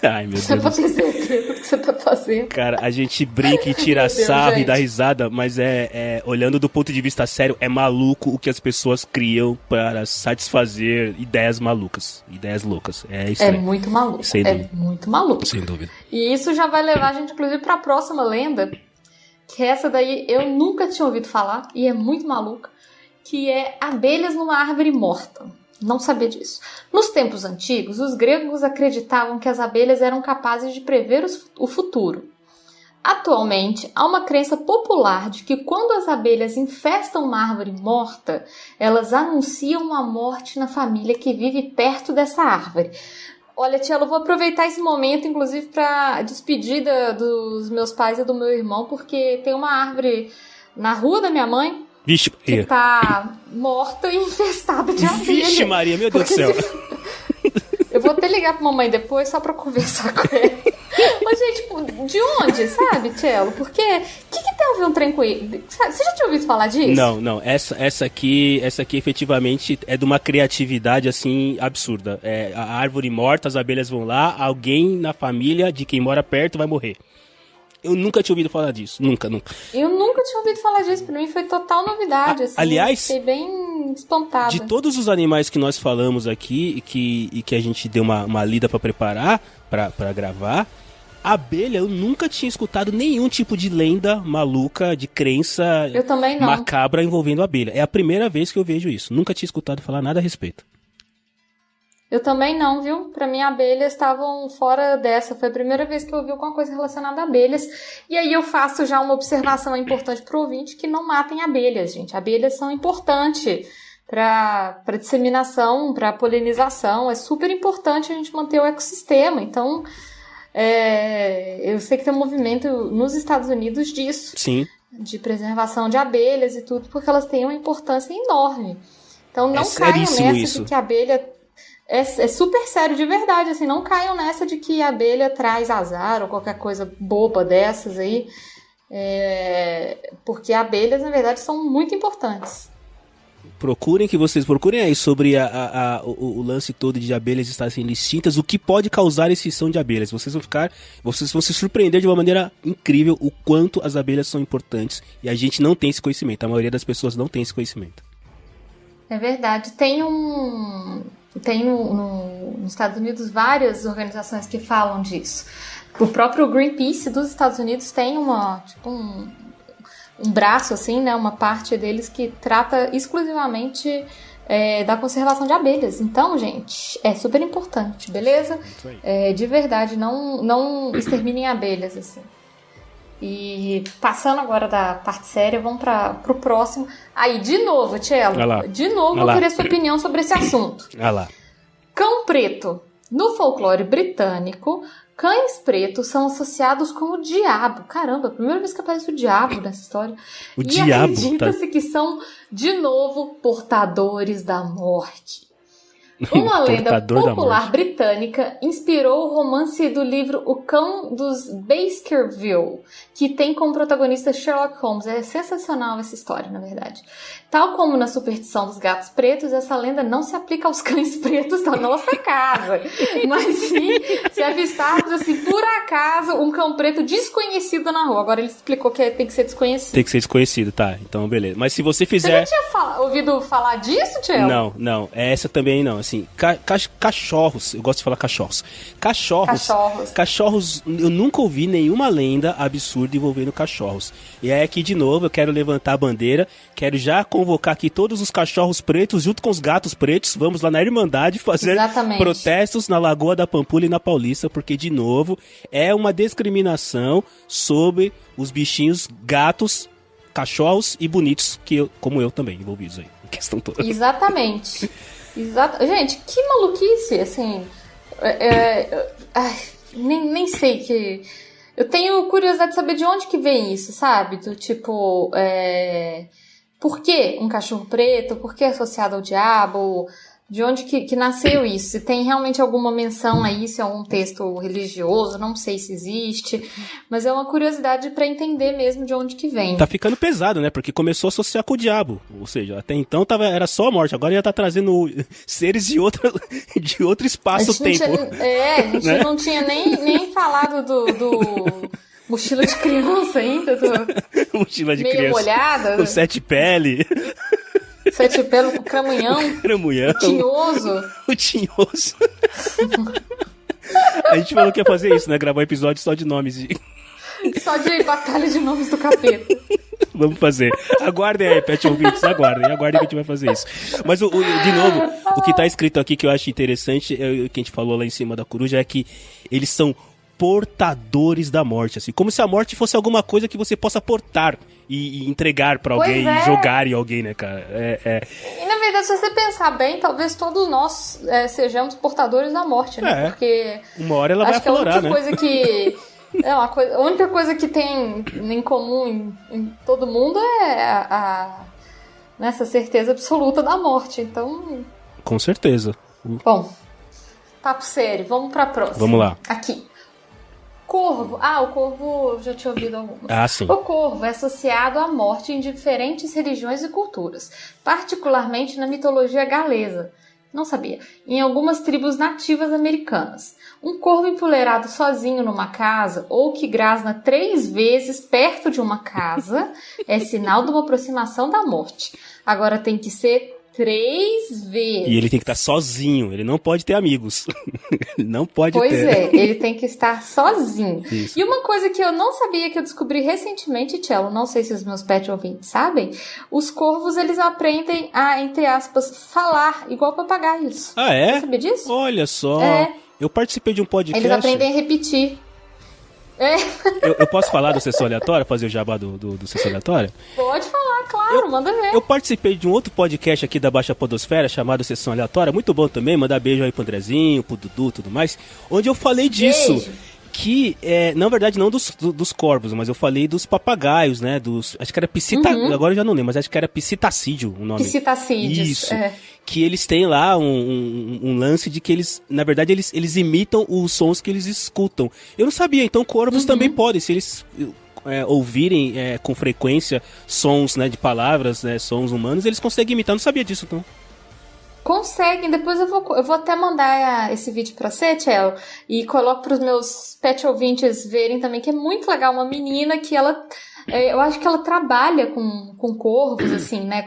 Ai, meu Deus. Você pra ter certeza do que você tá fazendo. Cara, a gente brinca e tira sarro e dá risada, mas olhando do ponto de vista sério, é maluco o que as pessoas criam para satisfazer ideias malucas, ideias loucas. É isso. É muito maluco. É muito maluco. Sem dúvida. E isso já vai levar a gente, inclusive, pra próxima lenda, que essa daí eu nunca tinha ouvido falar, e é muito maluca, que é abelhas numa árvore morta. Não sabia disso. Nos tempos antigos, os gregos acreditavam que as abelhas eram capazes de prever o futuro. Atualmente, há uma crença popular de que quando as abelhas infestam uma árvore morta, elas anunciam a morte na família que vive perto dessa árvore. Olha, Tia, eu vou aproveitar esse momento, inclusive, para despedida dos meus pais e do meu irmão, porque tem uma árvore na rua da minha mãe, Vixe, que tá morta e infestada de abelha. Vixe Maria, meu Deus do céu. Eu vou até ligar pra mamãe depois só pra conversar com ela. Mas, gente, tipo, de onde, sabe, Tchelo? Porque, o que tem a ver um trem com ele? Você já tinha ouvido falar disso? Não. Essa aqui efetivamente é de uma criatividade, assim, absurda. É, a árvore morta, as abelhas vão lá, alguém na família de quem mora perto vai morrer. Eu nunca tinha ouvido falar disso. Nunca. Eu nunca tinha ouvido falar disso. Pra mim foi total novidade. Assim, aliás, fiquei bem espantada. De todos os animais que nós falamos aqui e que a gente deu uma lida pra preparar, pra gravar, a abelha, eu nunca tinha escutado nenhum tipo de lenda maluca, de crença eu também não. macabra envolvendo a abelha. É a primeira vez que eu vejo isso. Nunca tinha escutado falar nada a respeito. Eu também não, viu? Pra mim, abelhas estavam fora dessa. Foi a primeira vez que eu ouvi alguma coisa relacionada a abelhas. E aí eu faço já uma observação importante pro ouvinte, que não matem abelhas, gente. Abelhas são importantes para disseminação, para polinização. É super importante a gente manter o ecossistema. Então, eu sei que tem um movimento nos Estados Unidos disso. Sim. De preservação de abelhas e tudo, porque elas têm uma importância enorme. Então, não caiam nessa isso. de que a abelha... É super sério, de verdade, assim, não caiam nessa de que a abelha traz azar ou qualquer coisa boba dessas aí, porque abelhas, na verdade, são muito importantes. Procurem aí sobre o lance todo de abelhas estarem sendo extintas, o que pode causar extinção de abelhas. Vocês vão se surpreender de uma maneira incrível o quanto as abelhas são importantes e a gente não tem esse conhecimento, a maioria das pessoas não tem esse conhecimento. É verdade, tem nos Estados Unidos várias organizações que falam disso. O próprio Greenpeace dos Estados Unidos tem um braço, assim, né, uma parte deles que trata exclusivamente da conservação de abelhas. Então, gente, é super importante, beleza? De verdade, não exterminem abelhas, assim. E passando agora da parte séria, vamos pro próximo. Aí, de novo, Tchelo, de novo vou querer sua opinião sobre esse assunto. Cão preto. No folclore britânico, cães pretos são associados com o diabo. Caramba, a primeira vez que aparece o diabo nessa história. O diabo. Acredita-se que são, de novo, portadores da morte. Uma lenda popular britânica inspirou o romance do livro O Cão dos Baskerville, que tem como protagonista Sherlock Holmes. É sensacional essa história, na verdade. Tal como na superstição dos gatos pretos, essa lenda não se aplica aos cães pretos da nossa casa, mas sim se avistarmos, assim, por acaso, um cão preto desconhecido na rua. Agora ele explicou que tem que ser desconhecido. Tem que ser desconhecido, tá. Então, beleza. Mas se você fizer... Você já tinha ouvido falar disso, Tiel? Não. Essa também não. Assim, cachorros, eu gosto de falar cachorros. Cachorros, eu nunca ouvi nenhuma lenda absurda envolvendo cachorros. E aí aqui, de novo, eu quero levantar a bandeira, quero já convocar aqui todos os cachorros pretos junto com os gatos pretos, vamos lá na Irmandade fazer protestos na Lagoa da Pampulha e na Paulista, porque, de novo, é uma discriminação sobre os bichinhos gatos, cachorros e bonitos, como eu também, envolvidos aí, em questão toda. Exatamente. Exato. Gente, que maluquice, assim. Nem sei que... Eu tenho curiosidade de saber de onde que vem isso, sabe? Do tipo... Por que um cachorro preto? Por que associado ao diabo? De onde que nasceu isso? Se tem realmente alguma menção a isso em algum texto religioso, não sei se existe, mas é uma curiosidade pra entender mesmo de onde que vem. Tá ficando pesado, né? Porque começou a associar com o diabo. Ou seja, até então era só a morte, agora já tá trazendo seres de outro espaço-tempo. A gente né? Não tinha nem falado do mochila de criança ainda, mochila de meio criança. Molhada. O sete pele. Sete pelo, o cramunhão. Cramunhão. O tinhoso. O tinhoso. A gente falou que ia fazer isso, né? Gravar um episódio só de nomes. Só de batalha de nomes do capeta. Vamos fazer. Aguardem aí, pet ouvintes, aguardem que a gente vai fazer isso. Mas, de novo, o que tá escrito aqui que eu acho interessante, o que a gente falou lá em cima da coruja, é que eles são portadores da morte, assim, como se a morte fosse alguma coisa que você possa portar e entregar pra alguém, e jogar em alguém, né, cara? E na verdade, se você pensar bem, talvez todos nós sejamos portadores da morte, né? Porque uma hora ela vai aflorar, né? A única coisa que tem em comum em todo mundo é nessa certeza absoluta da morte, então... Com certeza. Bom, papo sério, vamos pra próxima. Vamos lá. Aqui. Corvo. O corvo, eu já tinha ouvido algumas. Sim. O corvo é associado à morte em diferentes religiões e culturas, particularmente na mitologia galesa. Não sabia. Em algumas tribos nativas americanas. Um corvo empoleirado sozinho numa casa ou que grasna 3 vezes perto de uma casa é sinal de uma aproximação da morte. Agora tem que ser 3 vezes. E ele tem que estar sozinho, ele não pode ter amigos. Não pode ter. Pois é, ele tem que estar sozinho. Isso. E uma coisa que eu não sabia, que eu descobri recentemente, Tchelo, não sei se os meus pet ouvintes sabem, os corvos, eles aprendem a, entre aspas, falar igual papagaios. Ah, é? Você sabia disso? Olha só. Eu participei de um podcast. Eles aprendem a repetir. Eu posso falar do Sessão Aleatória? Fazer o jabá do Sessão Aleatória? Pode falar, claro, manda ver. Eu participei de um outro podcast aqui da Baixa Podosfera, chamado Sessão Aleatória, muito bom também, mandar beijo aí pro Andrezinho, pro Dudu e tudo mais, onde eu falei disso. Beijo. Que, na verdade, não dos corvos, mas eu falei dos papagaios, né? Acho que era agora eu já não lembro, mas acho que era psitacídeo o nome. Psitacídeos. Isso. Que eles têm lá um lance de que eles, na verdade, eles imitam os sons que eles escutam. Eu não sabia, então corvos também podem, se eles ouvirem com frequência sons, né, de palavras, né, sons humanos, eles conseguem imitar. Eu não sabia disso, então. Conseguem, depois eu vou até mandar esse vídeo pra você, Tchelo, e coloco pros meus pet ouvintes verem também, que é muito legal. Uma menina que eu acho que ela trabalha com corvos, assim, né,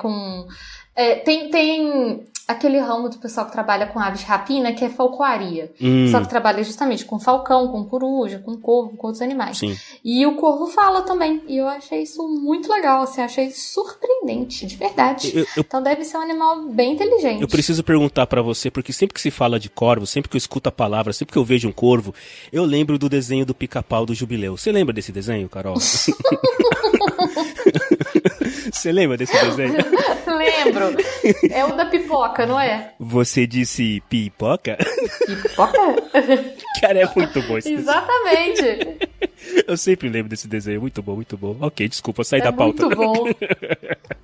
tem aquele ramo do pessoal que trabalha com aves de rapina, que é falcoaria. Só que trabalha justamente com falcão, com coruja, com corvo, com outros animais. Sim. E o corvo fala também. E eu achei isso muito legal, assim, achei surpreendente, de verdade. Então deve ser um animal bem inteligente. Eu preciso perguntar pra você, porque sempre que se fala de corvo, sempre que eu escuto a palavra, sempre que eu vejo um corvo, eu lembro do desenho do Pica-Pau do Jubileu. Você lembra desse desenho, Carol? Você lembra desse desenho? Lembro. É o da pipoca, não é? Você disse pipoca? Pipoca? Cara, é muito bom esse desenho. Exatamente. Eu sempre lembro desse desenho. Muito bom, muito bom. Ok, desculpa, saí da pauta. Muito bom.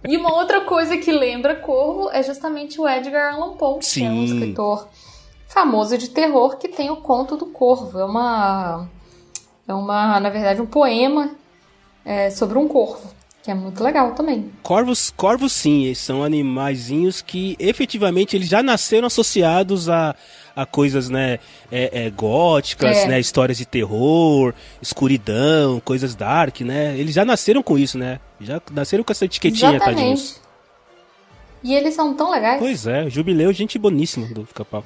E uma outra coisa que lembra corvo é justamente o Edgar Allan Poe, Sim. que é um escritor famoso de terror que tem o Conto do Corvo. Na verdade, um poema sobre um corvo. Que é muito legal também. Corvos sim, eles são animaizinhos que efetivamente eles já nasceram associados a coisas, né, góticas, né, histórias de terror, escuridão, coisas dark, né, eles já nasceram com isso, né, já nasceram com essa etiquetinha, exatamente. Tadinhos. E eles são tão legais. Pois é, Jubileu, gente boníssima do Pica-Pau.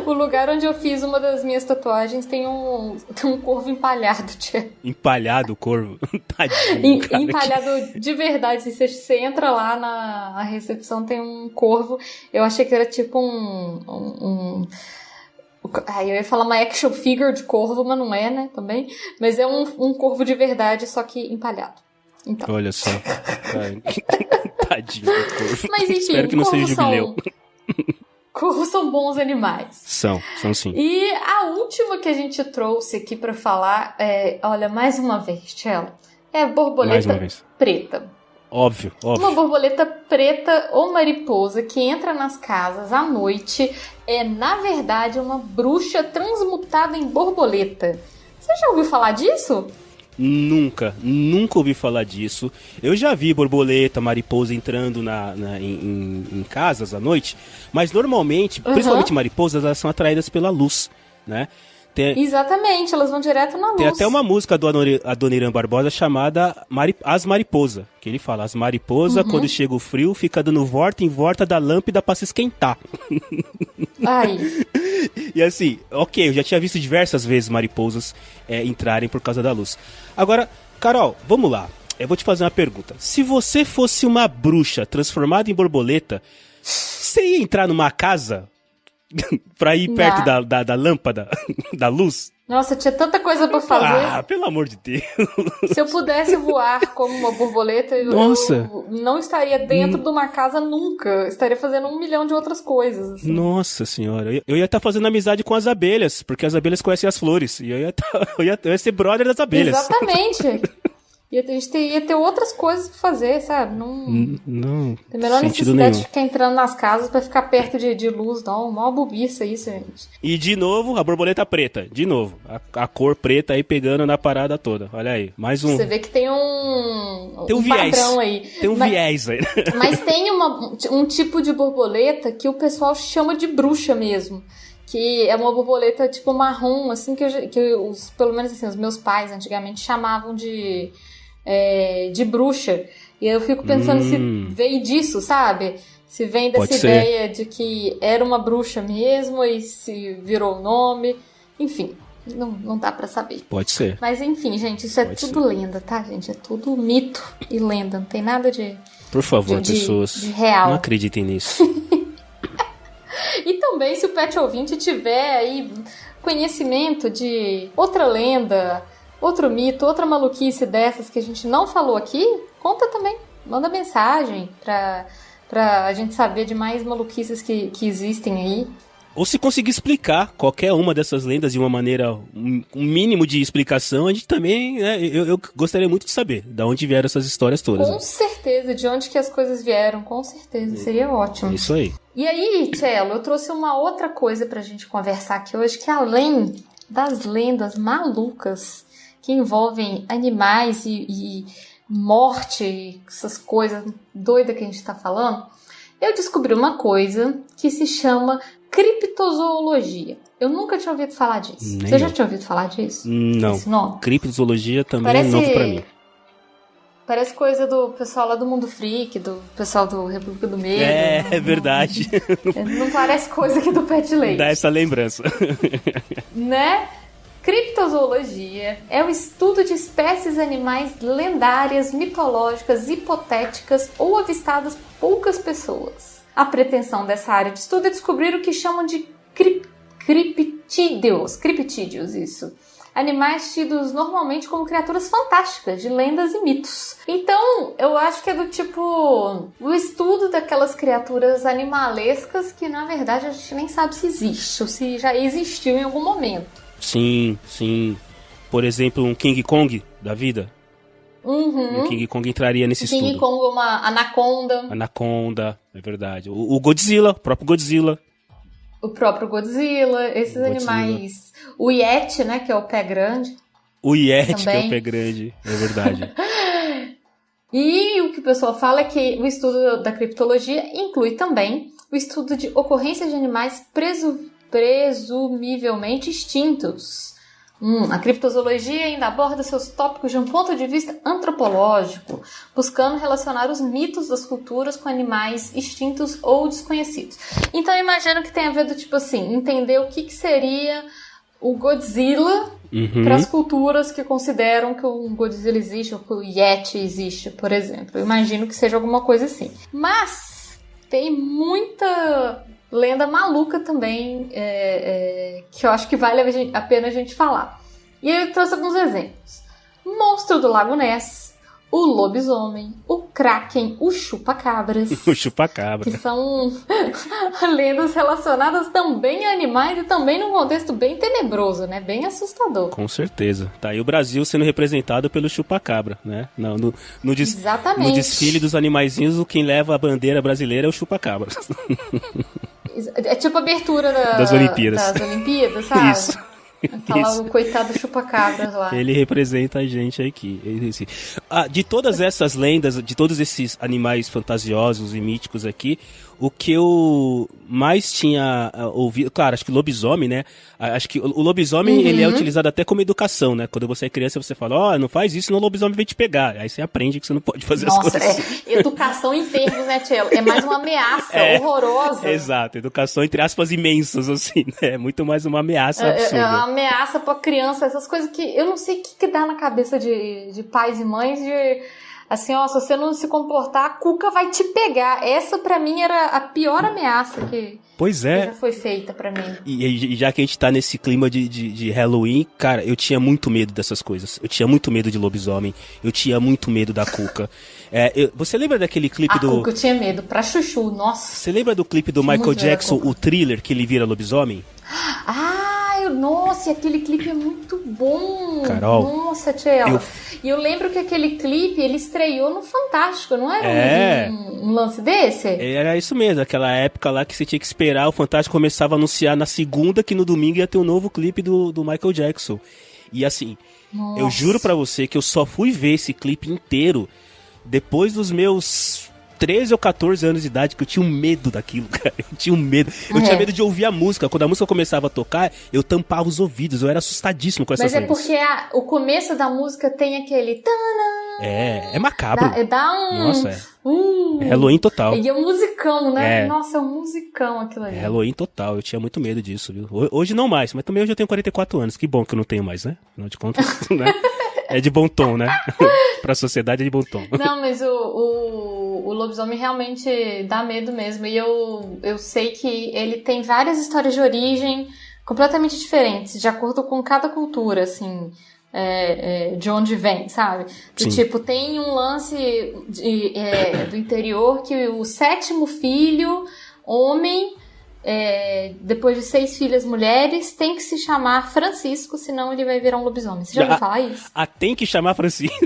O lugar onde eu fiz uma das minhas tatuagens tem um corvo empalhado, tia. Empalhado o corvo? Tadinho, cara. Empalhado de verdade. Se você entra lá na recepção, tem um corvo. Eu achei que era tipo eu ia falar uma action figure de corvo, mas não é, né, também. Mas é um corvo de verdade, só que empalhado. Então. Olha só. Tadinho do corvo. Mas enfim, espero que não seja Jubileu. são bons animais. São sim. E a última que a gente trouxe aqui pra falar olha, mais uma vez, Tchelo, é a borboleta preta. Óbvio. Uma borboleta preta ou mariposa que entra nas casas à noite é, na verdade, uma bruxa transmutada em borboleta. Você já ouviu falar disso? Nunca ouvi falar disso. Eu já vi borboleta, mariposa entrando em casas à noite, mas normalmente, principalmente mariposas, elas são atraídas pela luz, né? Exatamente, elas vão direto na luz. Tem até uma música do Adoniran Barbosa chamada As Mariposas, que ele fala, as mariposas, quando chega o frio, fica dando volta em volta da lâmpada pra se esquentar. Aí. E assim, ok, eu já tinha visto diversas vezes mariposas entrarem por causa da luz. Agora, Carol, vamos lá. Eu vou te fazer uma pergunta. Se você fosse uma bruxa transformada em borboleta, você ia entrar numa casa pra ir perto da lâmpada, da luz? Nossa, tinha tanta coisa pra fazer. Ah, pelo amor de Deus. Se eu pudesse voar como uma borboleta, eu não estaria dentro de uma casa nunca. Eu estaria fazendo 1 milhão de outras coisas. Assim. Nossa senhora. Eu ia estar fazendo amizade com as abelhas, porque as abelhas conhecem as flores. E eu ia ser brother das abelhas. Exatamente. E a gente ia ter outras coisas pra fazer, sabe? Não tem a menor necessidade nenhum. de ficar entrando nas casas pra ficar perto de luz, não. Mó bobiça isso, gente. E de novo, a borboleta preta. De novo. A cor preta aí pegando na parada toda. Olha aí. Mais um. Você vê que tem um viés. Padrão aí. Tem um viés aí. Mas tem um tipo de borboleta que o pessoal chama de bruxa mesmo. Que é uma borboleta tipo marrom, assim, pelo menos assim, os meus pais antigamente chamavam de bruxa. E eu fico pensando se veio disso, sabe? Se vem dessa ideia de que era uma bruxa mesmo e se virou o nome. Enfim, não dá pra saber. Pode ser. Mas enfim, gente, isso tudo lenda, tá, gente? É tudo mito e lenda. Não tem nada de... Por favor, pessoas, de real. Não acreditem nisso. E também, se o pet ouvinte tiver aí conhecimento de outra lenda, outro mito, outra maluquice dessas que a gente não falou aqui, conta também. Manda mensagem pra gente saber de mais maluquices que existem aí. Ou se conseguir explicar qualquer uma dessas lendas de uma maneira, um mínimo de explicação, a gente também, né, eu gostaria muito de saber de onde vieram essas histórias todas. Com certeza, de onde que as coisas vieram, com certeza, seria ótimo. Isso aí. E aí, Tchelo, eu trouxe uma outra coisa pra gente conversar aqui hoje, que além das lendas malucas que envolvem animais e morte, essas coisas doidas que a gente tá falando, eu descobri uma coisa que se chama criptozoologia. Eu nunca tinha ouvido falar disso. Você já tinha ouvido falar disso? Não. Esse nome? Criptozoologia também é novo pra mim. Parece coisa do pessoal lá do Mundo Freak, do pessoal do República do Medo. É verdade. Não parece coisa aqui do Pet Leite. Dá essa lembrança. Né? Criptozoologia é o estudo de espécies animais lendárias, mitológicas, hipotéticas ou avistadas por poucas pessoas. A pretensão dessa área de estudo é descobrir o que chamam de criptídeos, isso. Animais tidos normalmente como criaturas fantásticas, de lendas e mitos. Então, eu acho que é do tipo o estudo daquelas criaturas animalescas que, na verdade, a gente nem sabe se existe ou se já existiu em algum momento. Sim. Por exemplo, um King Kong da vida. Uhum. O King Kong entraria nesse estudo. King Kong é uma anaconda. Anaconda, é verdade. O Godzilla, o próprio Godzilla. O próprio Godzilla, esses animais. O Yeti, né, que é o pé grande. O Yeti, também. que é o pé grande, é verdade. E o que o pessoal fala é que o estudo da criptologia inclui também o estudo de ocorrências de animais presumivelmente extintos. A criptozoologia ainda aborda seus tópicos de um ponto de vista antropológico, buscando relacionar os mitos das culturas com animais extintos ou desconhecidos. Então eu imagino que tem a ver do tipo assim, entender o que seria o Godzilla para as culturas que consideram que o Godzilla existe ou que o Yeti existe, por exemplo. Eu imagino que seja alguma coisa assim. Mas tem muita lenda maluca também, que eu acho que vale a pena a gente falar. E eu trouxe alguns exemplos. Monstro do Lago Ness, o lobisomem, o Kraken, o chupa-cabras. O chupa-cabra. Que são lendas relacionadas também a animais e também num contexto bem tenebroso, né? Bem assustador. Com certeza. Tá aí o Brasil sendo representado pelo chupa-cabra, né? No desfile dos animaizinhos, quem leva a bandeira brasileira é o chupa-cabra. É tipo a abertura das Olimpíadas. Sabe? Isso. Falar o coitado chupa-cabras lá. Ele representa a gente aqui. De todas essas lendas, de todos esses animais fantasiosos e míticos aqui, o que eu mais tinha ouvido... Claro, acho que lobisomem, né? Acho que o lobisomem, ele é utilizado até como educação, né? Quando você é criança, você fala, não faz isso, senão o lobisomem vem te pegar. Aí você aprende que você não pode fazer as coisas. Nossa, educação em termos, né, Tchelo? É mais uma ameaça horrorosa. Exato, educação entre aspas imensas, assim, né? É muito mais uma ameaça absurda. É uma ameaça pra criança, essas coisas que eu não sei o que dá na cabeça de pais e mães de... Assim, se você não se comportar, a cuca vai te pegar. Essa, pra mim, era a pior ameaça que já foi feita pra mim. E já que a gente tá nesse clima de Halloween, cara, eu tinha muito medo dessas coisas. Eu tinha muito medo de lobisomem. Eu tinha muito medo da cuca. Você lembra daquele clipe do... A cuca eu tinha medo, pra chuchu, nossa. Você lembra do clipe do Michael Jackson, o Thriller, que ele vira lobisomem? Nossa, aquele clipe é muito bom. Carol. Nossa, Tchela. E eu lembro que aquele clipe, ele estreou no Fantástico, não era um lance desse? Era isso mesmo, aquela época lá que você tinha que esperar, o Fantástico começava a anunciar na segunda, que no domingo ia ter um novo clipe do Michael Jackson. E assim, eu juro pra você que eu só fui ver esse clipe inteiro depois dos meus 13 ou 14 anos de idade, que eu tinha um medo daquilo, cara. Eu tinha um medo. Eu tinha medo de ouvir a música. Quando a música começava a tocar, eu tampava os ouvidos. Eu era assustadíssimo com essas coisas. Mas é porque o começo da música tem aquele... É macabro. Dá um... Nossa, é Halloween total. E é um musicão, né? Nossa, é um musicão aquilo ali. É Halloween total. Eu tinha muito medo disso, viu? Hoje não mais, mas também hoje eu tenho 44 anos. Que bom que eu não tenho mais, né? Afinal de contas, né? É de bom tom, né? Pra sociedade é de bom tom. Não, mas o lobisomem realmente dá medo mesmo. E eu sei que ele tem várias histórias de origem completamente diferentes, de acordo com cada cultura, assim, de onde vem, sabe? Tipo, tem um lance do interior que o 7º filho, homem... depois de 6 filhas mulheres, tem que se chamar Francisco, senão ele vai virar um lobisomem. Você já ouviu falar isso? Tem que chamar Francisco.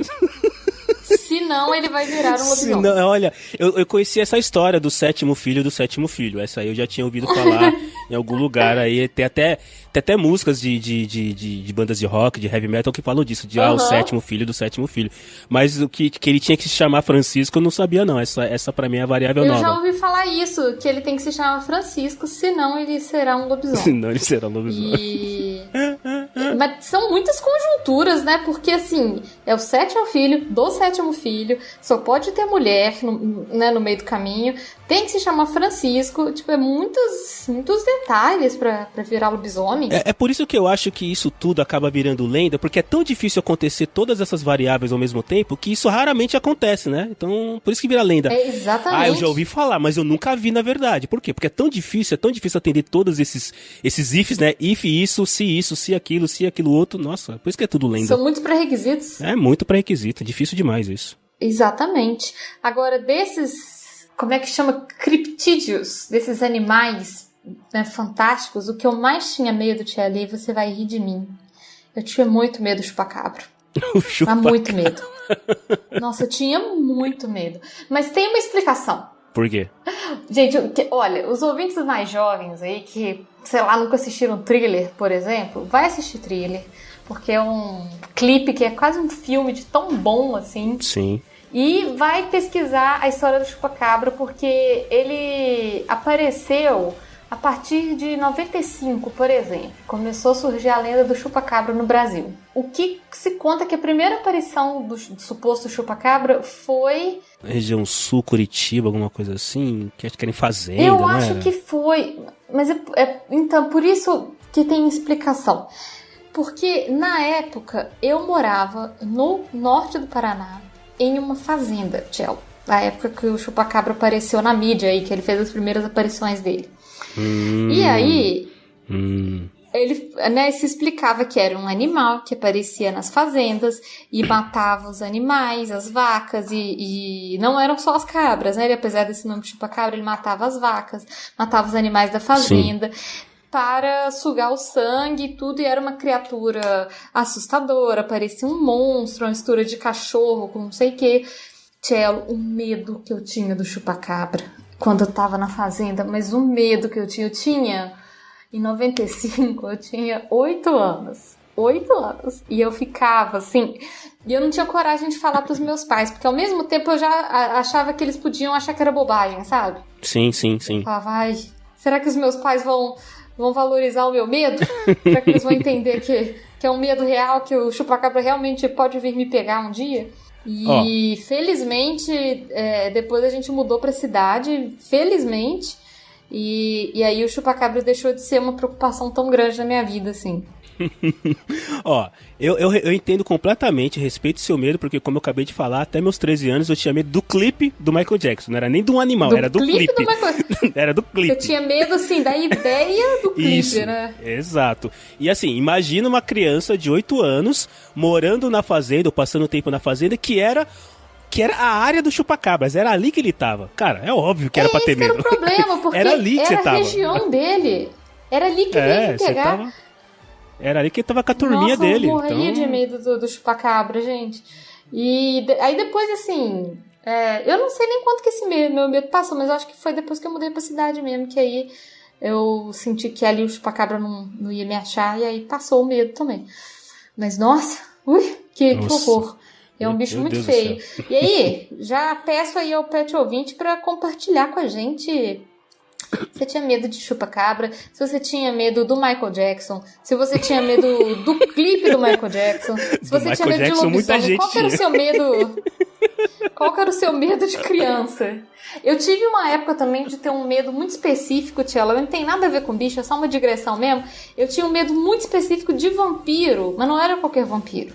Senão ele vai virar um lobisomem. Olha, eu conheci essa história do 7º filho do 7º filho. Essa aí eu já tinha ouvido falar em algum lugar. Aí tem até músicas de bandas de rock, de heavy metal que falam disso, de o 7º filho do 7º filho. Mas o que ele tinha que se chamar Francisco eu não sabia não. Essa pra mim é a variável nova. Eu já ouvi falar isso, que ele tem que se chamar Francisco, senão ele será um lobisomem. Senão ele será um lobisomem. Mas são muitas conjunturas, né? Porque assim, é o 7º filho do 7º filho, só pode ter mulher no meio do caminho, tem que se chamar Francisco, tipo, é muitos detalhes pra virar lobisomem. É por isso que eu acho que isso tudo acaba virando lenda, porque é tão difícil acontecer todas essas variáveis ao mesmo tempo, que isso raramente acontece, né? Então, por isso que vira lenda. Exatamente. Eu já ouvi falar, mas eu nunca vi na verdade. Por quê? Porque é tão difícil atender todos esses ifs, né? If isso, se aquilo outro. Nossa, por isso que é tudo lenda. São muitos pré-requisitos. É muito pré-requisito, é difícil demais isso. Exatamente. Agora, desses, como é que chama? Criptídeos, desses animais, né, fantásticos, o que eu mais tinha medo, Tia Lê, você vai rir de mim. Eu tinha muito medo do chupacabra. Mas muito medo. Nossa, eu tinha muito medo. Mas tem uma explicação. Por quê? Gente, olha, os ouvintes mais jovens aí que, sei lá, nunca assistiram Thriller, por exemplo, vai assistir Thriller, porque é um clipe que é quase um filme de tão bom assim. Sim. E vai pesquisar a história do chupacabra, porque ele apareceu a partir de 95, por exemplo. Começou a surgir a lenda do chupacabra no Brasil. O que se conta que a primeira aparição do suposto chupacabra foi... Região Sul, Curitiba, alguma coisa assim, que acho que era em fazenda, eu acho que foi, mas então, por isso que tem explicação. Porque na época eu morava no norte do Paraná, em uma fazenda, Tchelo. Na época que o chupacabra apareceu na mídia aí, que ele fez as primeiras aparições dele. E aí, ele, né, se explicava que era um animal que aparecia nas fazendas e matava os animais, as vacas, e não eram só as cabras, né? Ele, apesar desse nome chupa-cabra, ele matava as vacas, matava os animais da fazenda. Sim. Para sugar o sangue e tudo, e era uma criatura assustadora, parecia um monstro, uma mistura de cachorro com não sei o que. Cello, o medo que eu tinha do chupa-cabra quando eu tava na fazenda, mas o medo que eu tinha em 95, eu tinha 8 anos. 8 anos. E eu ficava assim, e eu não tinha coragem de falar pros meus pais, porque ao mesmo tempo eu já achava que eles podiam achar que era bobagem, sabe? Sim. Eu falava, ai, será que os meus pais vão valorizar o meu medo? Será que eles vão entender que é um medo real, que o chupacabra realmente pode vir me pegar um dia? E felizmente, depois a gente mudou pra cidade, felizmente, e aí o chupacabra deixou de ser uma preocupação tão grande na minha vida, assim. Ó, eu entendo completamente, respeito o seu medo, porque como eu acabei de falar, até meus 13 anos eu tinha medo do clipe do Michael Jackson, não era nem de um animal, era do clipe. Era do clipe. Você tinha medo, assim, da ideia do clipe, isso, né? Exato. E assim, imagina uma criança de 8 anos morando na fazenda, ou passando tempo na fazenda, que era a área do chupacabras, era ali que ele tava. Cara, é óbvio que era pra ter medo. Esse era o problema, porque era ali que você tava. Era a região dele. Era ali que ele ia pegar. Era ali que ele tava com a turminha dele. Eu morria de medo do chupacabra, gente. E aí depois, assim, eu não sei nem quanto que esse meu medo passou, mas eu acho que foi depois que eu mudei pra cidade mesmo, que aí eu senti que ali o chupacabra não ia me achar, e aí passou o medo também. Mas, nossa, que horror. É um bicho muito feio. E aí, já peço aí ao Pet Ouvinte pra compartilhar com a gente. Você tinha medo de chupacabra? Se você tinha medo do Michael Jackson? Se você tinha medo do clipe do Michael Jackson? Se você tinha medo de lobisomem? Qual que era o seu medo? Qual que era o seu medo de criança? Eu tive uma época também de ter um medo muito específico, Tchela. Não tem nada a ver com bicho, é só uma digressão mesmo. Eu tinha um medo muito específico de vampiro, mas não era qualquer vampiro.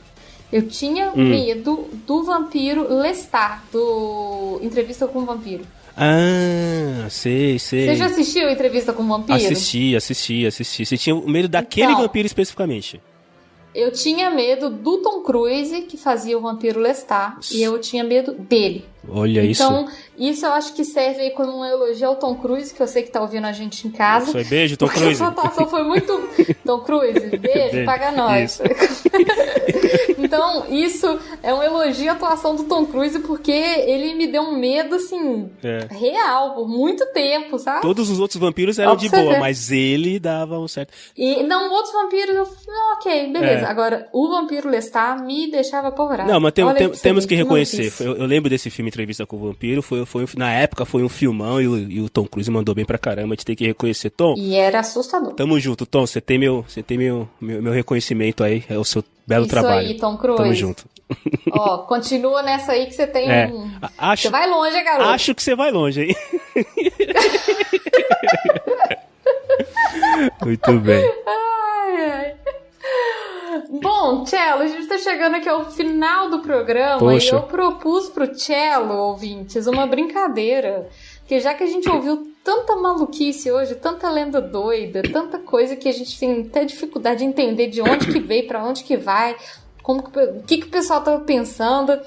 Eu tinha medo do vampiro Lestat, do Entrevista com o Vampiro. Ah, sei. Você já assistiu Entrevista com o Vampiro? Assisti. Você tinha medo daquele vampiro especificamente? Eu tinha medo do Tom Cruise, que fazia o vampiro Lestat, e eu tinha medo dele. Olha isso. Então, isso eu acho que serve aí como um elogio ao Tom Cruise, que eu sei que tá ouvindo a gente em casa. Foi beijo, Tom Cruise. A sua atuação foi muito... Tom Cruise, beijo, paga nós. Então, isso é um elogio à atuação do Tom Cruise, porque ele me deu um medo, assim, real, por muito tempo, sabe? Todos os outros vampiros eram de boa, mas ele dava um certo... E não, outros vampiros, ok, beleza. Agora, o vampiro Lestat me deixava apavorado. Não, mas temos que reconhecer. Eu lembro desse filme Entrevista com o Vampiro, na época foi um filmão e o Tom Cruise mandou bem pra caramba, a gente tem que reconhecer, Tom. E era assustador. Tamo junto, Tom, você tem meu reconhecimento aí, é o seu belo trabalho. Isso aí, Tom Cruise. Tamo junto. Ó, continua nessa aí que você tem Você vai longe, garoto. Acho que você vai longe, hein? Muito bem. Ai. Bom, Cello, a gente tá chegando aqui ao final do programa. Poxa. E eu propus pro Cello, ouvintes, uma brincadeira. Porque já que a gente ouviu tanta maluquice hoje, tanta lenda doida, tanta coisa que a gente tem até dificuldade de entender de onde que veio, pra onde que vai, o que o pessoal tava pensando,